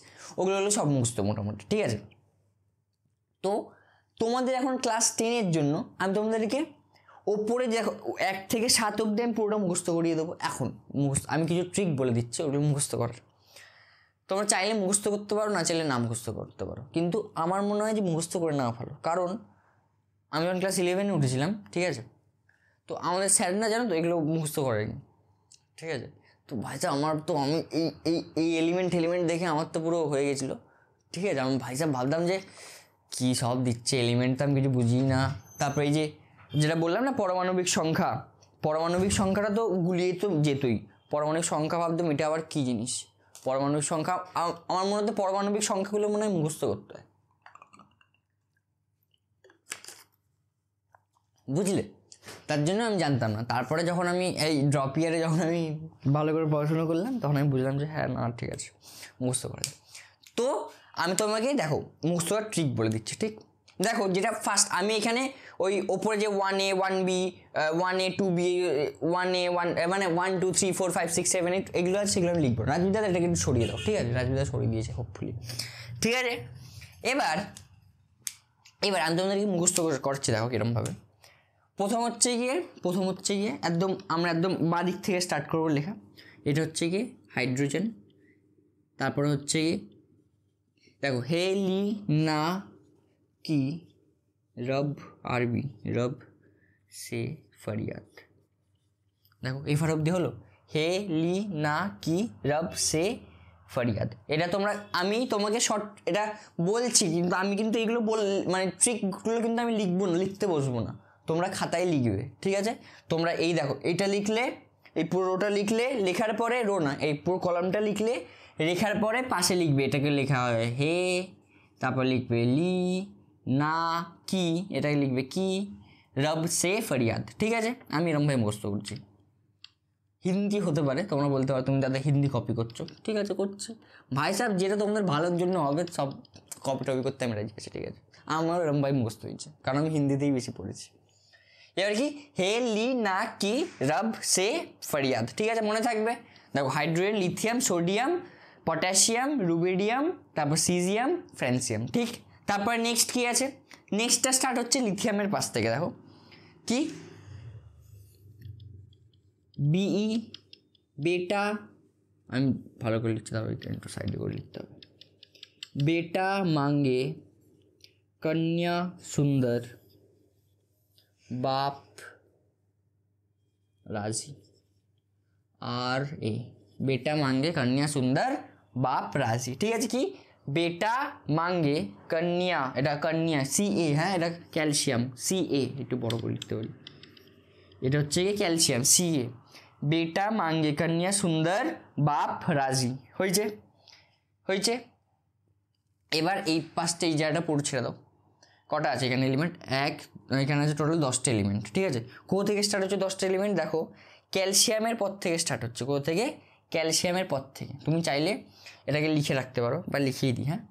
ওগুলো সব মুখস্থ মোটামুটি, ঠিক আছে। তো তোমাদের এখন ক্লাস 10-এর জন্য আমি তোমাদেরকে ওপরে দেখো 1 থেকে 7 অব্দি আমি পুরোটা মুখস্থ করিয়ে দেবো। এখন আমি কিছু ট্রিক বলে দিচ্ছি, ওগুলো মুখস্থ করার। তোমরা চাইলে মুখস্থ করতে পারো, না চাইলে না মুখস্থ করতে পারো, কিন্তু আমার মনে হয় যে মুখস্থ করে নেওয়া ভালো। কারণ আমি যখন ক্লাস 11-এ উঠেছিলাম, ঠিক আছে, তো আমাদের স্যার না জানো তো এগুলো মুখস্থ করেনি, ঠিক আছে। তো ভাইসা আমি এই এলিমেন্ট দেখে আমার তো পুরো হয়ে গেছিলো, ঠিক আছে। আমি ভাইসা ভাবতাম যে কী সব দিচ্ছে, এলিমেন্ট তো আমি কিছু বুঝি না। তারপরে এই যেটা বললাম না পারমাণবিক সংখ্যাটা তো গুলিয়ে তো যেতই। পারমাণবিক সংখ্যা ভাবতাম এটা আবার কী জিনিস। পারমাণবিক সংখ্যা আমার মনে হতো পারমাণবিক সংখ্যাগুলো মনে হয় মুখস্থ করতে হয়, বুঝলে। তার জন্য আমি জানতাম না। তারপরে যখন আমি এই ড্রপ ইয়ারে যখন আমি ভালো করে পড়াশোনা করলাম, তখন আমি বুঝলাম যে হ্যাঁ না ঠিক আছে, মুখস্থ করা যায়। তো আমি তোমাকে দেখো মুখস্থ করার ট্রিক বলে দিচ্ছি, ঠিক। দেখো যেটা ফার্স্ট আমি এখানে ওই ওপরে যে 1A 1B 1A 2B 1A 1 মানে 1 2 3 4 5 6 7 8 এগুলো আছে, সেগুলো আমি লিখবো। রাজবিদা এটা কিন্তু সরিয়ে দাও, ঠিক আছে। রাজবিদা সরিয়ে দিয়েছে হোপফুলি, ঠিক আছে। এবার আমি তোমাদেরকে মুখস্থ করছি, দেখো কিরমভাবে। প্রথম হচ্ছে গিয়ে আমরা একদম বাঁ দিক থেকে স্টার্ট করবো লেখা। এটা হচ্ছে গিয়ে হাইড্রোজেন, তারপরে হচ্ছে গিয়ে দেখো হেলি না কি রব আরবি রব সে ফরিয়াদ। দেখো এই ফার অব্দি হলো, হে লি না কি রব সে ফরিয়াদ। এটা আমি তোমাকে শর্ট এটা বলছি, কিন্তু আমি কিন্তু এগুলো মানে ট্রিকগুলো কিন্তু আমি লিখতে বসবো না, তোমরা খাতায় লিখবে, ঠিক আছে। তোমরা এই দেখো এটা লিখলে, এই পুরোটা লিখলে, লেখার পরে না এই পুরো কলামটা লিখলে, লেখার পরে পাশে লিখবে, এটাকে লেখা হয় হে, তারপর লিখবে লি না কি, এটাকে লিখবে কি রব সে ফরিয়াদ, ঠিক আছে। আমি এরমভাবে মুখস্থ করছি। হিন্দি হতে পারে, তোমরা বলতে পারো তুমি দাদা হিন্দি কপি করছো, ঠিক আছে করছি ভাই সাহেব, যেটা তোমাদের ভালোর জন্য হবে সব কপি করতে আমি রাজি আছি, ঠিক আছে। আমার এরমভাবে মুখস্থ হয়েছে, কারণ আমি হিন্দিতেই বেশি পড়েছি। এবার কি হে লি না কি রব সে ফরিয়াদ, ঠিক আছে, মনে থাকবে। দেখো hydrogen, lithium, sodium, potassium, rubidium, তারপর সিজিয়াম, ফ্রান্সিয়াম, ঠিক। তারপরে নেক্সট কি আছে, নেক্সটটা স্টার্ট হচ্ছে লিথিয়ামের পাশ থেকে। দেখো কি বিই বেটা, আমি ভালো করে লিখতে হবে, একটু সাইডে করে লিখতে হবে। বেটা মাঙ্গে কন্যা সুন্দর বাপ রাজি, আর এ বেটা মাঙ্গে কন্যা সুন্দর বাপ রাজি, ঠিক আছে। কি বেটা মাঙ্গে কন্যা, এটা কন্যা CA, হ্যাঁ এটা ক্যালসিয়াম CA, একটু বড় করে লিখতে পারি। এটা হচ্ছে কি ক্যালসিয়াম CA, বেটা মাঙ্গে কন্যা সুন্দর বাপ রাজি, হয়েছে। এবার এই পাঁচটা এই জায়গাটা পুরো ছেড়ে দাও। কটা আছে এখানে এলিমেন্ট, এখানে আছে টোটাল 10টা এলিমেন্ট, ঠিক আছে। কোথা থেকে স্টার্ট হচ্ছে 10টা এলিমেন্ট, দেখো ক্যালসিয়ামের পর থেকে স্টার্ট হচ্ছে। কোথা থেকে, ক্যালসিয়ামের পর থেকে। তুমি চাইলে এটাকে লিখে রাখতে পারো বা লিখিয়ে দিই, হ্যাঁ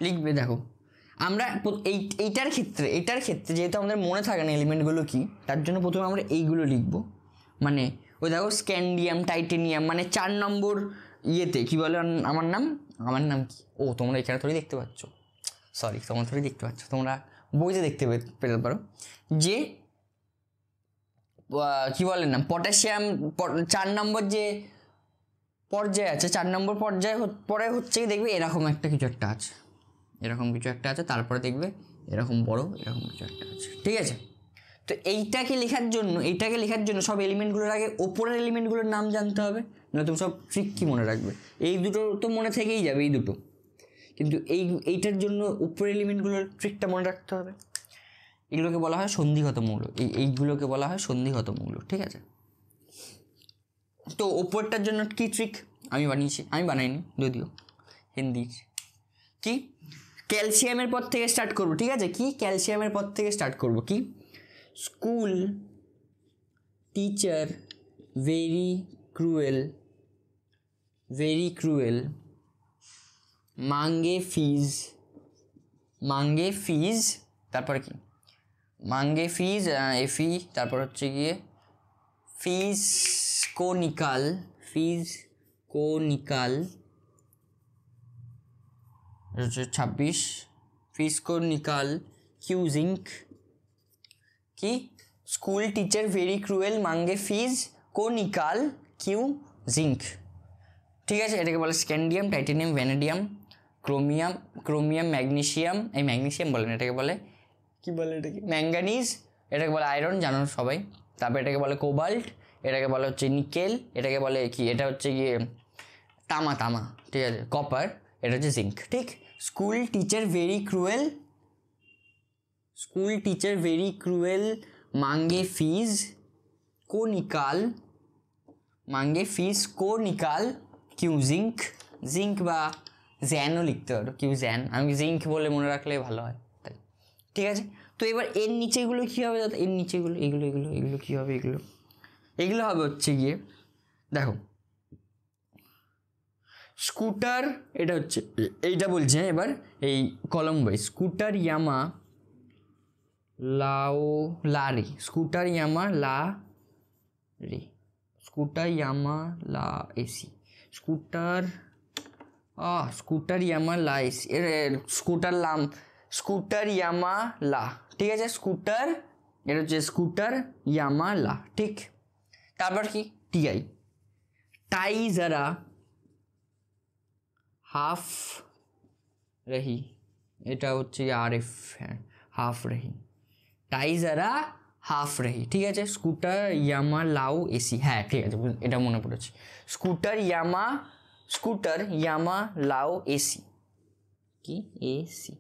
লিখবে। দেখো আমরা এইটার ক্ষেত্রে যেহেতু আমাদের মনে থাকে না এলিমেন্টগুলো কি, তার জন্য প্রথমে আমরা এইগুলো লিখবো। মানে ওই দেখো স্ক্যান্ডিয়াম, টাইটেনিয়াম, মানে 4 নম্বর ইয়েতে কি বলে আমার নাম কি, ও তোমরা এখানে থোড়ি দেখতে পাচ্ছ, সরি তোমরা থোড়ি দেখতে পাচ্ছ, তোমরা বইতে দেখতে পেতে পারো যে কি বলে না, পটাশিয়াম 4 নম্বর যে পর্যায়ে আছে, 4 নম্বর পর্যায়ে পরে হচ্ছে দেখবে এরকম একটা কিছু একটা আছে, এরকম কিছু একটা আছে, তারপরে দেখবে এরকম বড় এরকম কিছু একটা আছে, ঠিক আছে। তো এইটাকে লেখার জন্য সব এলিমেন্টগুলোর আগে ওপরের এলিমেন্টগুলোর নাম জানতে হবে, না তুমি সব ট্রিক কি মনে রাখবে। এই দুটো তো মনে থেকেই যাবে, এই দুটো, কিন্তু এইটার জন্য উপরের এলিমেন্টগুলোর ট্রিকটা মনে রাখতে হবে। এগুলোকে বলা হয় সন্ধিগত মৌল, এইগুলোকে বলা হয় সন্ধিগত মৌল, ঠিক আছে। তো ওপরটার জন্য কি ট্রিক আমি বানাইনি যদিও, হিন্দি কি ক্যালসিয়ামের পর থেকে স্টার্ট করবো, ঠিক আছে। কি ক্যালসিয়ামের পর থেকে স্টার্ট করবো, কি স্কুল টিচার ভেরি ক্রুয়েল মাঙ্গে ফিজ, তারপরে কি মাঙ্গে ফিজ এফি, তারপর হচ্ছে গিয়ে ফিজ কোনিকাল হচ্ছে 26 ফিসকোনিকাল কিউজিঙ্ক। কি স্কুল টিচার ভেরি ক্রুয়েল মাঙ্গে ফিজ কোনিকাল কিউজিঙ্ক, ঠিক আছে। এটাকে বলে স্ক্যান্ডিয়াম, টাইটেনিয়াম, ভ্যানেডিয়াম, ক্রোমিয়াম, ম্যাগনেসিয়াম, এই ম্যাগনেসিয়াম বলেন, এটাকে বলে কি বলে, এটাকে ম্যাঙ্গানিজ, এটাকে বলে আয়রন, জানো সবাই। তারপর এটাকে বলে কোবাল্ট, এটাকে বলে হচ্ছে নিকেল, এটাকে বলে কি, এটা হচ্ছে গিয়ে তামা, ঠিক আছে, কপার, এটা হচ্ছে জিঙ্ক, ঠিক। স্কুল টিচার ভেরি ক্রুয়েল মাঙ্গে ফিজ কোনিকাল কিউজিঙ্ক, জিঙ্ক বা জ্যানও লিখতে পারো, কিউজ্যান, আমি জিঙ্ক বলে মনে রাখলে ভালো হয়, তাই, ঠিক আছে। তো এবার এর নিচেগুলো কী হবে দাদা, এর নিচেগুলো এগুলো কী হবে, এগুলো হবে হচ্ছে গিয়ে দেখো স্কুটার, এটা হচ্ছে এইটা বলছে এবার এই কলম বাই স্কুটার ইয়ামা লা রে, স্কুটার ইয়ামা লা এসি, স্কুটার ইয়ামা লা এসি, স্কুটার ইয়ামা লা, ঠিক আছে। স্কুটার, এটা হচ্ছে স্কুটার ইয়ামা লা, ঠিক। তারপর কি টাই যারা হাফ রহি, এটা হচ্ছে RF, হ্যাঁ হাফ রহি, টাই যারা হাফ রহি, ঠিক আছে। স্কুটার ইয়ামা লাউ এসি, হ্যাঁ ঠিক আছে, এটা মনে পড়েছে, স্কুটার ইয়ামা লাউ এসি, কি এসি।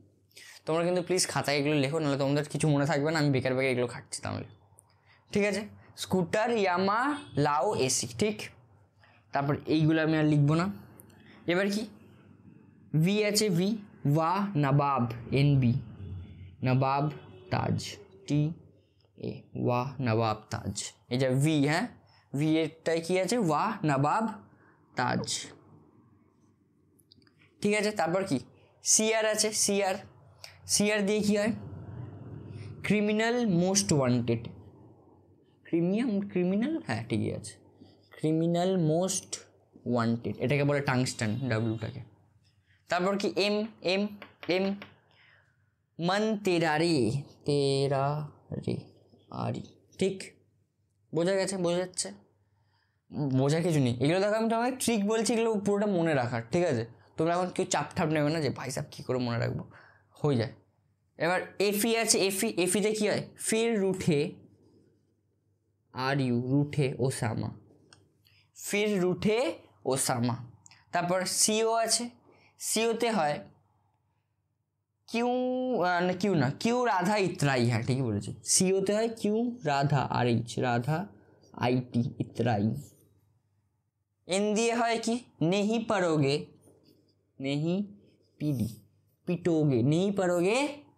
তোমরা কিন্তু প্লিজ খাতায় এগুলো লেখো, নাহলে তোমাদের কিছু মনে থাকবে না, আমি বেকার এগুলো খাচ্ছি তাহলে, ঠিক আছে। স্কুটার ইয়ামা লাউ এসি, ঠিক। তারপর এইগুলো আমি আর লিখবো না। এবার কি ভি আছে, ওয়া নবাব, NB নবাব তাজ, TA ওয়া নবাব তাজ, এই যে ভি, হ্যাঁ ভি এরটাই কি আছে, ওয়া নবাব তাজ, ঠিক আছে। তারপর কি CR আছে, CR দিয়ে কি হয়, ক্রিমিনাল মোস্ট ওয়ান্টেড, ক্রিমিনাল, হ্যাঁ ঠিকই আছে, ক্রিমিনাল মোস্ট ওয়ান্টেড, এটাকে বলে টাংস্টান, ডাব্লিউটাকে। তারপর কি এম মন তেরা রে আরি, ঠিক, বোঝা যাচ্ছে, বোঝার কিছু নেই। এগুলো দেখো আমি তোমাকে ট্রিক বলছি, এগুলো পুরোটা মনে রাখার, ঠিক আছে। তোমরা এখন কেউ চাপ নেবে না যে ভাই সাহেব কী করে মনে রাখবো, হয়ে যায়। এবার এফি আছে, এফিতে কী হয়, ফির রুঠে রুঠে ওসামা, তারপর সিও আছে, সিওতে হয় কিউ রাধা ইতরাই, হ্যাঁ ঠিকই বলেছি, সিওতে হয় কিউ রাধা রাধা IT ইতরাই। এন দিয়ে হয় কি নেহি পারোগে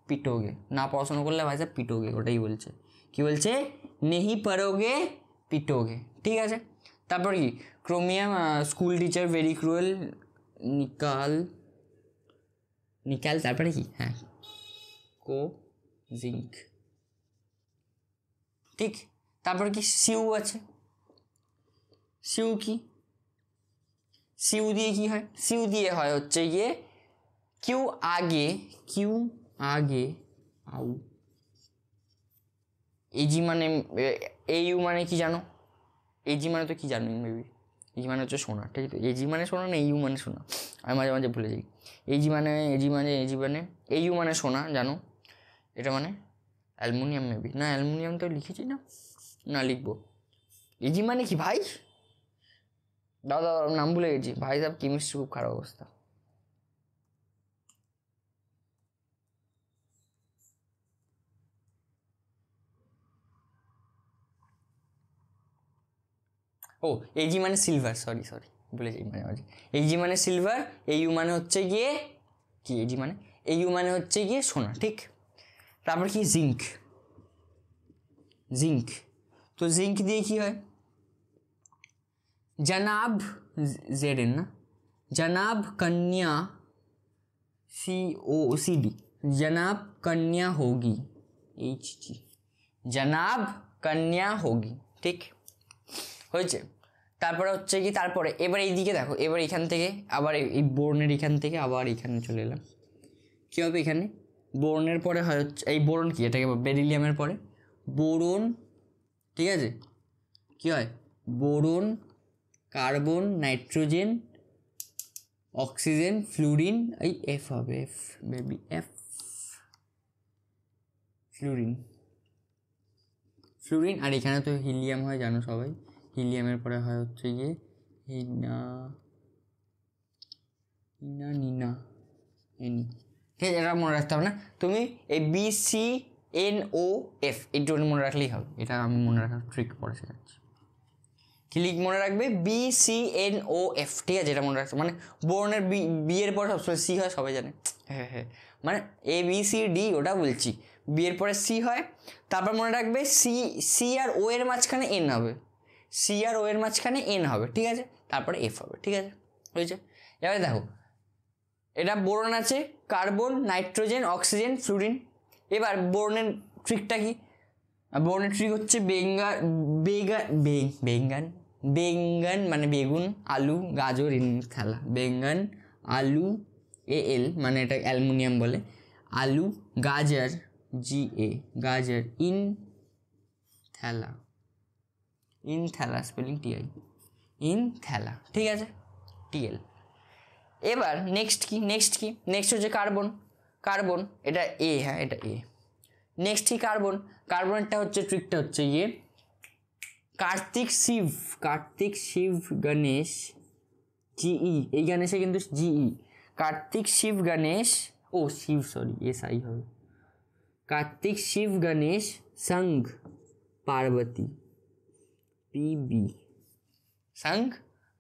পিটোগে, না পড়াশোনা করলে ভাই সাহেব পিটোগে, ওটাই বলছে, কি বলছে, নেহি পারোগে পিটোগে, ঠিক আছে। তারপর কি chromium, school teacher very cruel nickel, তারপরে কি, হ্যাঁ জিঙ্ক, ঠিক। তারপর কি সিউ আছে, সিউ দিয়ে কি হয়, সিউ দিয়ে হয় হচ্ছে গিয়ে কিউ আগে এজি মানে এইউ মানে কি জানো? এজি মানে তো কি জানো মেবি? এজি মানে হচ্ছে সোনা, ঠিক আছে? এজি মানে সোনা না এইউ মানে সোনা, আমি মাঝে মাঝে ভুলে যাই। এজি মানে এইউ মানে সোনা জানো, এটা মানে অ্যালুমিনিয়াম মেবি, না অ্যালুমিনিয়াম তো লিখেছি না, না লিখবো। এজি মানে কি ভাই? দাদা নাম ভুলে গেছি ভাই সাহেব, কেমিস্ট্রি খুব খারাপ অবস্থা। ও এজি মানে সিলভার, সরি ভুলে যাই মাঝে মাঝে। এজি মানে সিলভার, এইউ মানে হচ্ছে গিয়ে কি, এজি মানে এইউ মানে হচ্ছে গিয়ে সোনা, ঠিক। তারপর কি জিঙ্ক, তো জিঙ্ক দিয়ে কি হয়? জনাব জেডেন না, জনাব কন্যা COCD, जनाब कन्या होगी, HG, जनाब कन्या होगी, ঠিক হয়েছে। তারপরে হচ্ছে কি, তারপরে এবার এইদিকে দেখো, এবার এখান থেকে আবার এই বোরনের এখান থেকে আবার এখানে চলে এলাম। কী হবে এখানে? বোরনের পরে হয় হচ্ছে এই বোরন, কি এটাকে বেরিলিয়ামের পরে বোরন, ঠিক আছে? কী হয়? Boron, carbon, nitrogen, oxygen, fluorine, এই এফ হবে, এফ বেবি, এফ ফ্লুরিন। আর এখানে তো হিলিয়াম হয় জানো সবাই, হিলিয়ামের পরে হয় হচ্ছে গিয়ে নিনা এনি, ঠিক আছে? এটা মনে রাখতে হবে না, তুমি এই BCNOF একটু মনে রাখলেই হবে। এটা আমি মনে রাখার ট্রিক পরে শেখাচ্ছি। ক্লিক মনে রাখবে BCNOF, ঠিক আছে? এটা মনে রাখতে, মানে বোরনের বি এর পরে সবসময় সি হয়, সবাই জানে। হ্যাঁ, মানে ABCD ওটা বলছি, বি এর পরে সি হয়। তারপর মনে রাখবে সি আর ও এর মাঝখানে এন হবে, ঠিক আছে? তারপরে এফ হবে, ঠিক আছে? হয়েছে। এবারে দেখো, এটা বোরন আছে, কার্বন, নাইট্রোজেন, অক্সিজেন, ফ্লুরিন। এবার বোরনের ট্রিকটা কি? বোরনের ট্রিক হচ্ছে বেঙ্গন মানে বেগুন, আলু, গাজর, ইন থালা। বেঙ্গন, আলু, AL মানে এটা অ্যালুমিনিয়াম বলে, আলু, গাজর, GA, গাজর, ইন থালা স্পেলিং TI, ইন থালা, ঠিক আছে? TL। এবার নেক্সট নেক্সট হচ্ছে কার্বন, এটা A, হ্যাঁ এটা A। নেক্সট কি কার্বনটা হচ্ছে ট্রিকটা হচ্ছে ইয়ে কার্তিক শিব গণেশ, GE, এই গণেশে কিন্তু GE, কার্তিক শিব গণেশ, ও শিব সরি SI হবে, কার্তিক শিব গণেশ সংঘ পার্বতী, PB, সংঘ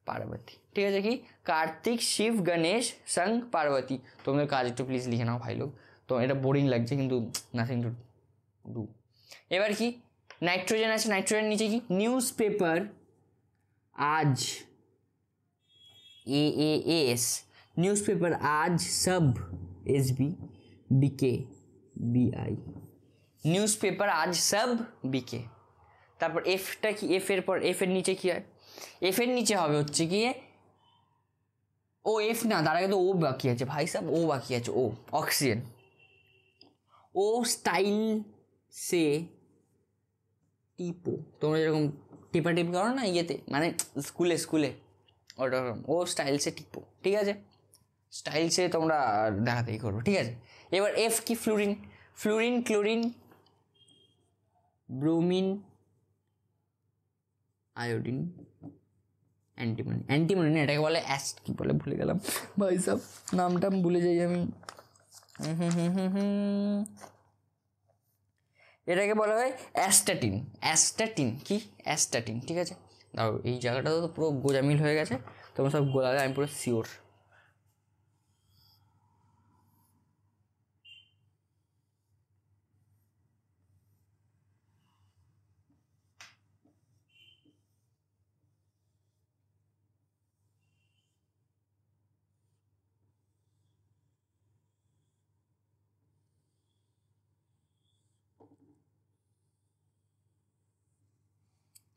পার্বতী, ঠিক আছে? কি কার্তিক শিব গণেশ সংঘ পার্বতী। তোমাদের কাজ একটু প্লিজ লিখে নাও ভাই লোক, তো এটা বোরিং লাগছে কিন্তু নাথিং টু ডু। এবার কি নাইট্রোজেন আছে, নাইট্রোজেন নিচে কি নিউজ পেপার আজ, AAS, নিউজ পেপার আজ সব, SB, BK, BI, news paper আজ সব BK। তারপর এফটা কি, এফ এর নিচে কি হয়? এফ এর নিচে হবে হচ্ছে গিয়ে ও এফ না, তার আগে তো ও বাকি আছে ভাই সাহেব, ও বাকি আছে, ও অক্সিজেন। ও স্টাইল সে টিপো, তোমরা যেরকম টিপাটিপি করো না ইয়েতে, মানে স্কুলে ওটা, ও স্টাইল সে টিপো, ঠিক আছে? স্টাইল সে তোমরা দেখাতেই করবো, ঠিক আছে? এবার এফ কি fluorine, chlorine, bromine, iodine, antimony না, এটাকে বলে কি বলে ভুলে গেলাম ভাই সাহেব, নামটা ভুলে যাই আমি। এটাকে বলা হয় অ্যাস্টাটিন, ঠিক আছে? দাও এই জায়গাটা তো পুরো গোজামিল হয়ে গেছে, তোমরা সব গোলালে, আমি পুরো শিওর।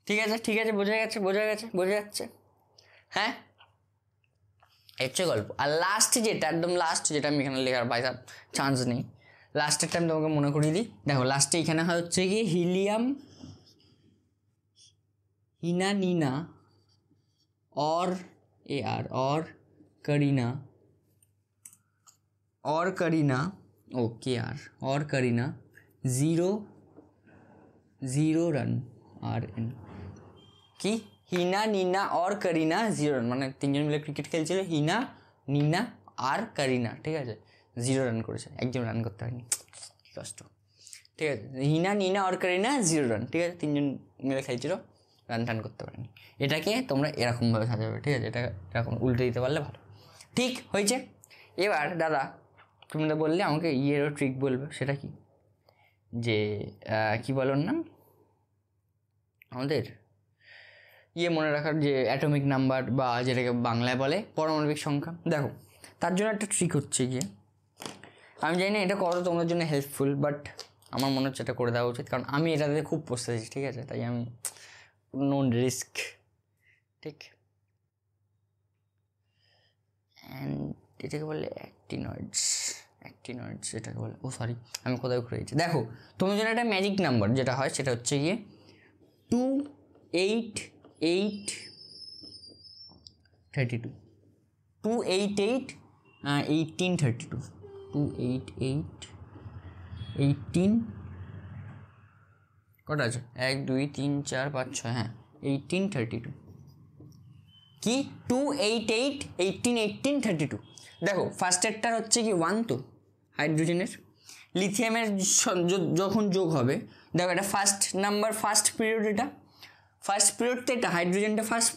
ঠিক আছে, বোঝা যাচ্ছে, হ্যাঁ হচ্ছে গল্প। আর লাস্ট যেটা, একদম লাস্ট যেটা আমি এখানে লেখার ভাই সাহেব চান্স নেই, লাস্টেরটা আমি তোমাকে মনে করিয়ে দিই। দেখো লাস্টে এখানে হয় হচ্ছে কি হিলিয়াম, হিনা নিনা, और और करीना, और करीना, ओके यार, और करीना 0 রান আর এন কি হিনা নিনা और करीना 0 রান, মানে তিনজন মিলে ক্রিকেট খেলছিল, হিনা নিনা আর করিনা, ঠিক আছে 0 রান করেছে, একজন রান করতে হয়নি, কষ্ট, ঠিক আছে। হিনা নিনা আর করিনা 0 রান, ঠিক আছে, তিনজন মিলে খেলছিল, রান টান করতে পারেনি। এটাকে তোমরা এরকমভাবে সাজাবে, ঠিক আছে, এটা এরকম উল্টে দিতে পারলে ভালো। ঠিক হয়েছে। এবার দাদা তুমি তো বললে আমাকে ইয়েরও ট্রিক বলবে, সেটা কি, যে কি বলার নাম আমাদের ইয়ে মনে রাখার, যে অ্যাটমিক নাম্বার বা যেটাকে বাংলায় বলে পারমাণবিক সংখ্যা। দেখো তার জন্য একটা ট্রিক হচ্ছে গিয়ে, আমি জানি না এটা কত তোমাদের জন্য হেল্পফুল, বাট আমার মনে হচ্ছে এটা করে দেওয়া উচিত, কারণ আমি এটাতে খুব পস্তাচ্ছি, ঠিক আছে, তাই আমি নো রিস্ক, ঠিক। অ্যান্ড এটাকে বলে অ্যাক্টিনয়েডস, এটাকে বলে, ও সরি আমি কোথায় ঘুরে গেছি। দেখো তোমার জন্য একটা ম্যাজিক নাম্বার যেটা হয় সেটা হচ্ছে গিয়ে 28832, 1832, 288 কটা আছে, 1 2 3 4 5 6, হ্যাঁ 1832, কি 288 দেখো ফার্স্টেরটার হচ্ছে কি 1, তো হাইড্রোজেনের, লিথিয়ামের যখন যোগ হবে, দেখো এটা ফার্স্ট নাম্বার, ফার্স্ট পিরিয়ড, এটা ফার্স্ট পিরিয়ড, তো এটা হাইড্রোজেনটা ফার্স্ট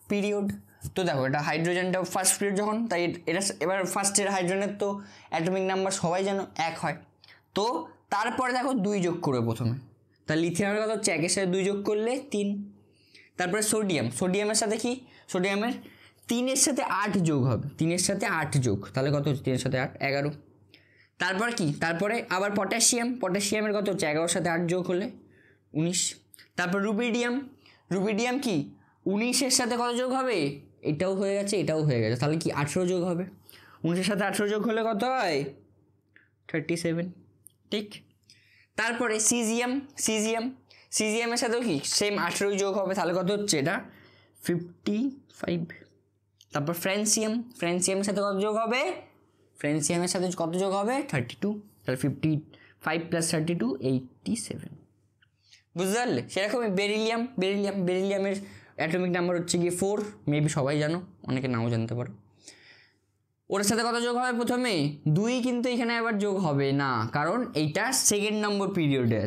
পিরিয়ড, তো দেখো এটা হাইড্রোজেনটা ফার্স্ট পিরিয়ড যখন, তাই এটা এবার ফার্স্টের হাইড্রোজেনের তো অ্যাটমিক নাম্বার সবাই যেন 1 হয়, তো তারপরে দেখো 2 যোগ করবে প্রথমে, তাহলে লিথিয়ামের কথা হচ্ছে 1-এর সাথে 2 যোগ করলে 3, তারপরে সোডিয়ামের সাথে কি, সোডিয়ামের 3-এর সাথে 8 যোগ হবে, 3-এর সাথে 8 যোগ, তাহলে কত হচ্ছে 3-এর সাথে 8 11, তারপর কি, তারপরে আবার পটাশিয়ামের কত হচ্ছে 11-এর সাথে 8 যোগ হলে 19, তারপর রুবিডিয়াম কি 19-এর সাথে কত যোগ হবে, এটাও হয়ে গেছে, তাহলে কি 18 যোগ হবে, 19-এর সাথে 18 যোগ হলে কত হয় 37, ঠিক। তারপরে সিজিয়ামের সাথেও কি সেম 18 যোগ হবে, তাহলে কত হচ্ছে এটা 55, তারপর ফ্রান্সিয়ামের সাথে কত যোগ হবে, 32, তাহলে 55 + 32 87, বুঝতে পারলে। সেরকমই বেরিলিয়ামের অ্যাটমিক নাম্বার হচ্ছে গিয়ে 4, মেবি সবাই জানো, অনেকে নাও জানতে পারো। ওর সাথে কত যোগ হবে প্রথমে 2, কিন্তু এখানে আবার যোগ হবে না, কারণ এইটা সেকেন্ড নম্বর পিরিয়ডে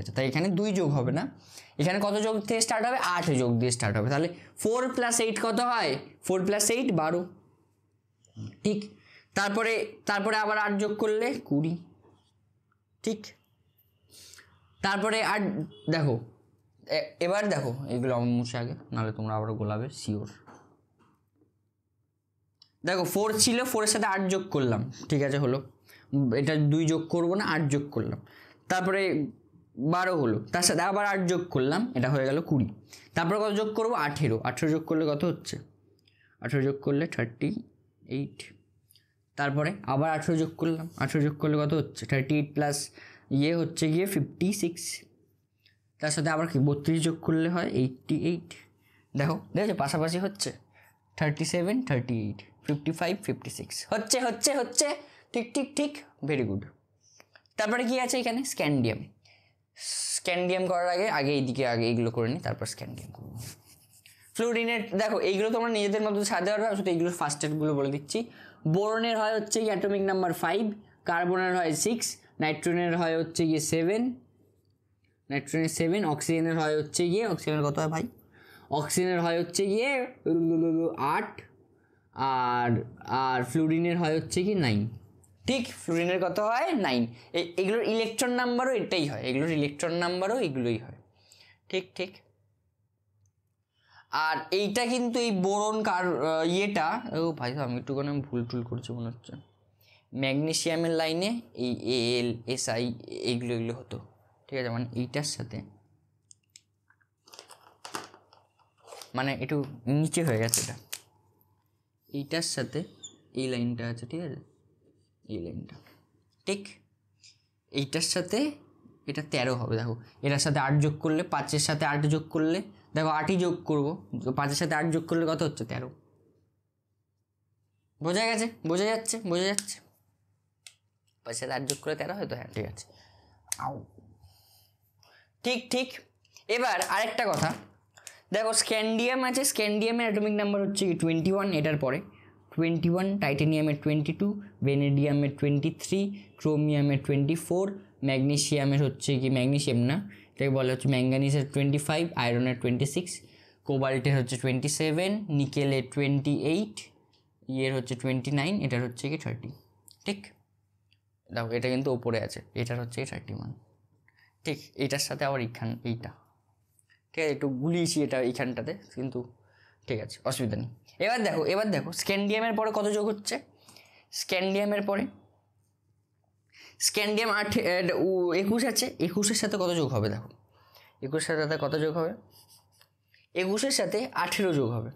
আছে, তাই এখানে 2 যোগ হবে না, এখানে কত যোগ থেকে স্টার্ট হবে, 8 যোগ দিয়ে স্টার্ট হবে, তাহলে 4 + 8 কত হয়, 4 + 8 12, ঠিক। তারপরে আবার 8 যোগ করলে 20, ঠিক। তারপরে আর দেখো এবার দেখো এইগুলো আমার মুছে আগে, নাহলে তোমরা আবার গোলাবে শিওর। দেখো 4 ছিল, 4-এর সাথে 8 যোগ করলাম, ঠিক আছে হলো, এটা 2 যোগ করবো না, 8 যোগ করলাম, তারপরে 12 হলো, তার সাথে আবার 8 যোগ করলাম, এটা হয়ে গেল 20, তারপরে কত যোগ করবো 18 যোগ করলে কত হচ্ছে, 18 যোগ করলে 38, তারপরে আবার 18 যোগ করলাম, 18 যোগ করলে কত হচ্ছে 38 প্লাস ইয়ে হচ্ছে গিয়ে 56, তার সাথে আবার কি 32 যোগ করলে হয় 88, দেখো পাশাপাশি হচ্ছে 37 38 55 56, হচ্ছে ঠিক, ভেরি গুড। তারপরে কি আছে এখানে, স্ক্যান্ডিয়াম করার আগে এইদিকে এইগুলো করে নিই, তারপর স্ক্যান্ডিয়াম করবো। ফ্লোরিনের দেখো এইগুলো তোমরা নিজেদের মধ্যে সাজাতে পারবে, শুধু এইগুলো ফার্স্টেরগুলো বলে দিচ্ছি। বোরনের হয় হচ্ছে কি অ্যাটমিক নাম্বার 5, কার্বনের হয় 6, নাইট্রোজেনের হয় হচ্ছে গিয়ে 7, অক্সিজেনের হয় হচ্ছে গিয়ে, অক্সিজেনের কত হয় ভাই, অক্সিজেনের হয় হচ্ছে গিয়ে 8, আর ফ্লুরিনের হয় হচ্ছে কি 9, ঠিক। ফ্লুরিনের কত হয় 9, এগুলোর ইলেকট্রন নাম্বারও এটাই হয়, এগুলোই হয়, ঠিক। আর এইটা কিন্তু এই বোরন ইয়েটা, ও ভাই আমি একটুখানি ভুল করছি মনে হচ্ছে, ম্যাগনেসিয়ামের লাইনে এই Al Si এগুলো হতো, ঠিক আছে, মানে এইটার সাথে মানে একটু নিচে হয়ে গেছে, এটা এইটার সাথে এই লাইনটা আছে, ঠিক আছে, এই লাইনটা ঠিক, এইটার সাথে এটা 13 হবে। দেখো এটার সাথে 8 যোগ করলে, 5-এর সাথে 8 যোগ করলে, দেখো 8ই যোগ করবো, 5-এর সাথে 8 যোগ করলে কত হচ্ছে? 13। বোঝা গেছে? বোঝা যাচ্ছে? 5-এর সাথে 8 যোগ করে 13 হয় তো? হ্যাঁ ঠিক আছে। আও, ঠিক। এবার আরেকটা কথা দেখো, স্ক্যান্ডিয়াম আছে, স্ক্যান্ডিয়ামের অ্যাটমিক নাম্বার হচ্ছে কি 21, এটার পরে 21, টাইটেনিয়ামের 22, ভেনেডিয়ামের 23, ক্রোমিয়ামের 24, ম্যাগনেসিয়ামের হচ্ছে কি, ম্যাগনেসিয়াম না, এটাকে বলা হচ্ছে ম্যাঙ্গানিজের 25, আয়রনের 26, কোবাল্টের হচ্ছে 27, নিকেলের 28, ইয়ের হচ্ছে 29, এটার হচ্ছে কি 30। ঠিক, দেখো এটা কিন্তু ওপরে আছে, এটার হচ্ছে 31। ঠিক, এটার সাথে আবার এইটা, ঠিক আছে, একটু গুলিয়েছি এটা এইখানটাতে, কিন্তু ঠিক আছে, অসুবিধা নেই। এবার দেখো স্ক্যান্ডিয়ামের পরে কত যোগ হচ্ছে? স্ক্যান্ডিয়ামের পরে স্ক্যান্ডিয়াম 21 আছে, 21-এর সাথে কত যোগ হবে? দেখো 21-এর সাথে কত যোগ হবে? 21-এর সাথে 18 যোগ হবে,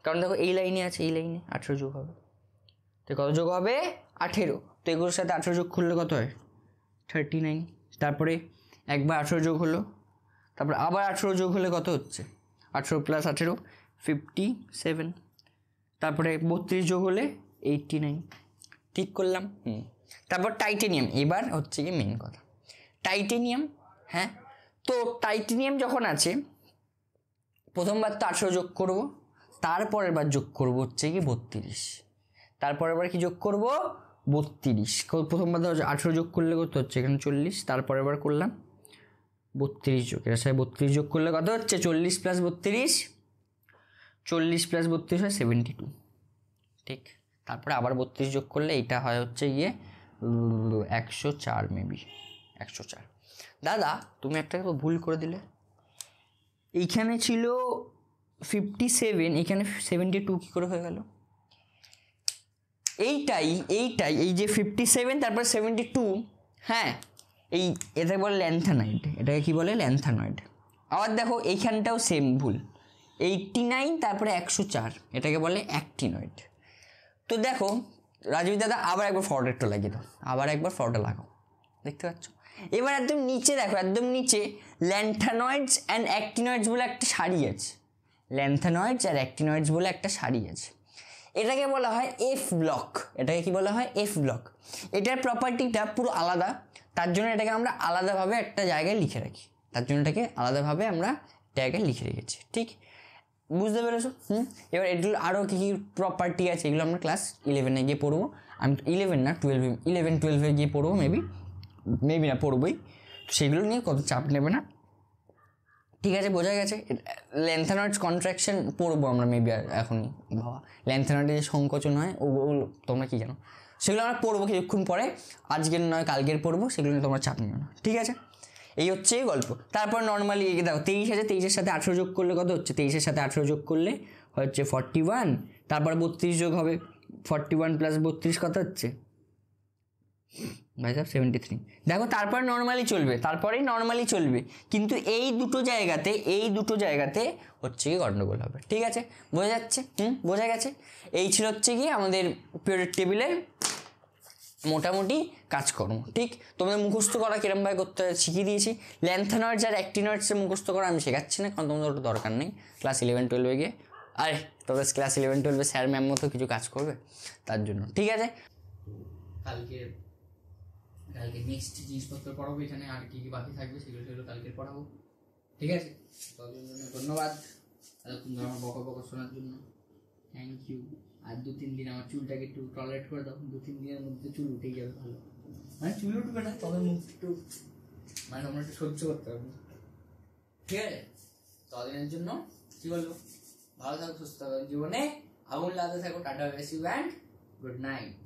কারণ দেখো এই লাইনে আছে, এই লাইনে 18 যোগ হবে, তো কত যোগ হবে? 18। তো 21-এর সাথে 18 যোগ করলে কত হয়? 39। তারপরে একবার 18 যোগ হলো, তারপর আবার 18 যোগ হলে কত হচ্ছে? 18 + 18 57। তারপরে 32 যোগ হলে 89। ঠিক করলাম? তারপর টাইটেনিয়াম, এবার হচ্ছে কি মেন কথা, টাইটেনিয়াম। হ্যাঁ, তো টাইটেনিয়াম যখন আছে, প্রথমবার তো 18 যোগ করবো, তারপরের বার যোগ করবো হচ্ছে কি 32, তারপরের বার কি যোগ করবো? 32। প্রথমবার 18 যোগ করলে কত হচ্ছে? এখানে 40, তারপরের বার করলাম 32 যোগ, এর সাথে 32 যোগ করলে কত হচ্ছে? 40 + 32, 40 + 32 হয় 72। ঠিক, তারপরে আবার 32 যোগ করলে এইটা হয় হচ্ছে গিয়ে 104, মেবি 104। দাদা তুমি একটা ভুল করে দিলে, এইখানে ছিল 57, এখানে 72 কী করে হয়ে গেল? এইটাই এই যে 57 তারপর 72, হ্যাঁ, এটাকে বলে ল্যান্থানাইড, এটাকে কি বলে? ল্যান্থানয়েড। আবার দেখো এইখানটাও সেম ভুল, 89 তারপরে 104, এটাকে বলে অ্যাক্টিনয়েড। তো দেখো রাজীব দাদা আবার একবার ফরওয়ার্ডটা লাগিয়ে দাও, আবার একবার ফরওয়ার্ডটা লাগাও, দেখতে পাচ্ছ? এবার একদম নিচে দেখো, একদম নিচে ল্যান্থানয়েডস অ্যান্ড অ্যাক্টিনয়েডস বলে একটা সারি আছে, ল্যান্থানয়েডস আর অ্যাক্টিনয়েডস বলে একটা সারি আছে, এটাকে বলা হয় এফ ব্লক। এটাকে কি বলা হয়? F block. এটার প্রপার্টিটা পুরো আলাদা, তার জন্য এটাকে আমরা আলাদাভাবে একটা জায়গায় লিখে রাখি, তার জন্য এটাকে আলাদাভাবে আমরা জায়গায় লিখে রেখেছি। ঠিক, বুঝতে পেরেছো? এবার এগুলো আরও কী কী প্রপার্টি আছে, এগুলো আমরা ক্লাস 11-এ গিয়ে পড়বো। আমি 11 না 12 গিয়ে পড়বো, মেবি না পড়বোই, তো সেগুলো নিয়ে কত চাপ নেবে না। ঠিক আছে, বোঝা গেছে? ল্যান্থানয়েডস কন্ট্রাকশন পড়বো আমরা মেবি এখনই, বাবা ল্যান্থানয়েডে যে সংকোচন হয় ওগুলো তোমরা কি জানো, সেগুলো আমরা পড়বো কিছুক্ষণ পরে, আজকের নয় কালকের পড়বো, সেগুলো নিয়ে তোমরা চাপ নিও না। ঠিক আছে, এই হচ্ছে এই গল্প। তারপর নর্মালি দেখো 23 আছে, 23-এর সাথে 18 যোগ করলে কত হচ্ছে? 23-এর সাথে 18 যোগ করলে হচ্ছে 41, তারপর 32 যোগ হবে, 41 + 32 কত হচ্ছে? ভাই সাহেব 73। দেখো তারপর নর্মালি চলবে, তারপরেই নর্মালি চলবে, কিন্তু এই দুটো জায়গাতে হচ্ছে কি গন্ডগোল হবে। ঠিক আছে, বোঝা যাচ্ছে? বোঝা গেছে? এই ছিল হচ্ছে কি আমাদের পিরিয়ড টেবিলের মোটামুটি কাজকর্ম। ঠিক, তোমাদের মুখস্থ করা কিরমভাবে করতে শিখিয়ে দিয়েছি। ল্যান্থানয়েডস আর অ্যাক্টিনয়েডসে মুখস্থ করা আমি শেখাচ্ছি না, কারণ তোমাদের ওটা দরকার নেই। ক্লাস 11-12 গিয়ে আরে তবে ক্লাস 11-12 স্যার ম্যাম মতো কিছু কাজ করবে, তার জন্য। ঠিক আছে, কালকে নেক্সট জিনিসপত্র পড়াবো, এখানে আর কি কি বাকি থাকবে সেগুলো কালকে পড়াবো। ঠিক আছে, ধন্যবাদ এতক্ষণ আমার বকা শোনার জন্য, থ্যাংক ইউ। আর 2-3 দিন আমার চুলটাকে একটু টলারেট করে দাও, 2-3 দিনের মধ্যে চুল উঠে যাবে ভালো, মানে চুল উঠবে না, তবে মুখ একটু মানে তোমরা একটু সহ্য করতে পারবে। ঠিক আছে, ততদিনের জন্য কি বলবো, ভালো থাকো, সুস্থ থাকো, জীবনে আগুন লাগাতে থাকো। টাটা, বেসি ব্যান্ড, গুড নাইট।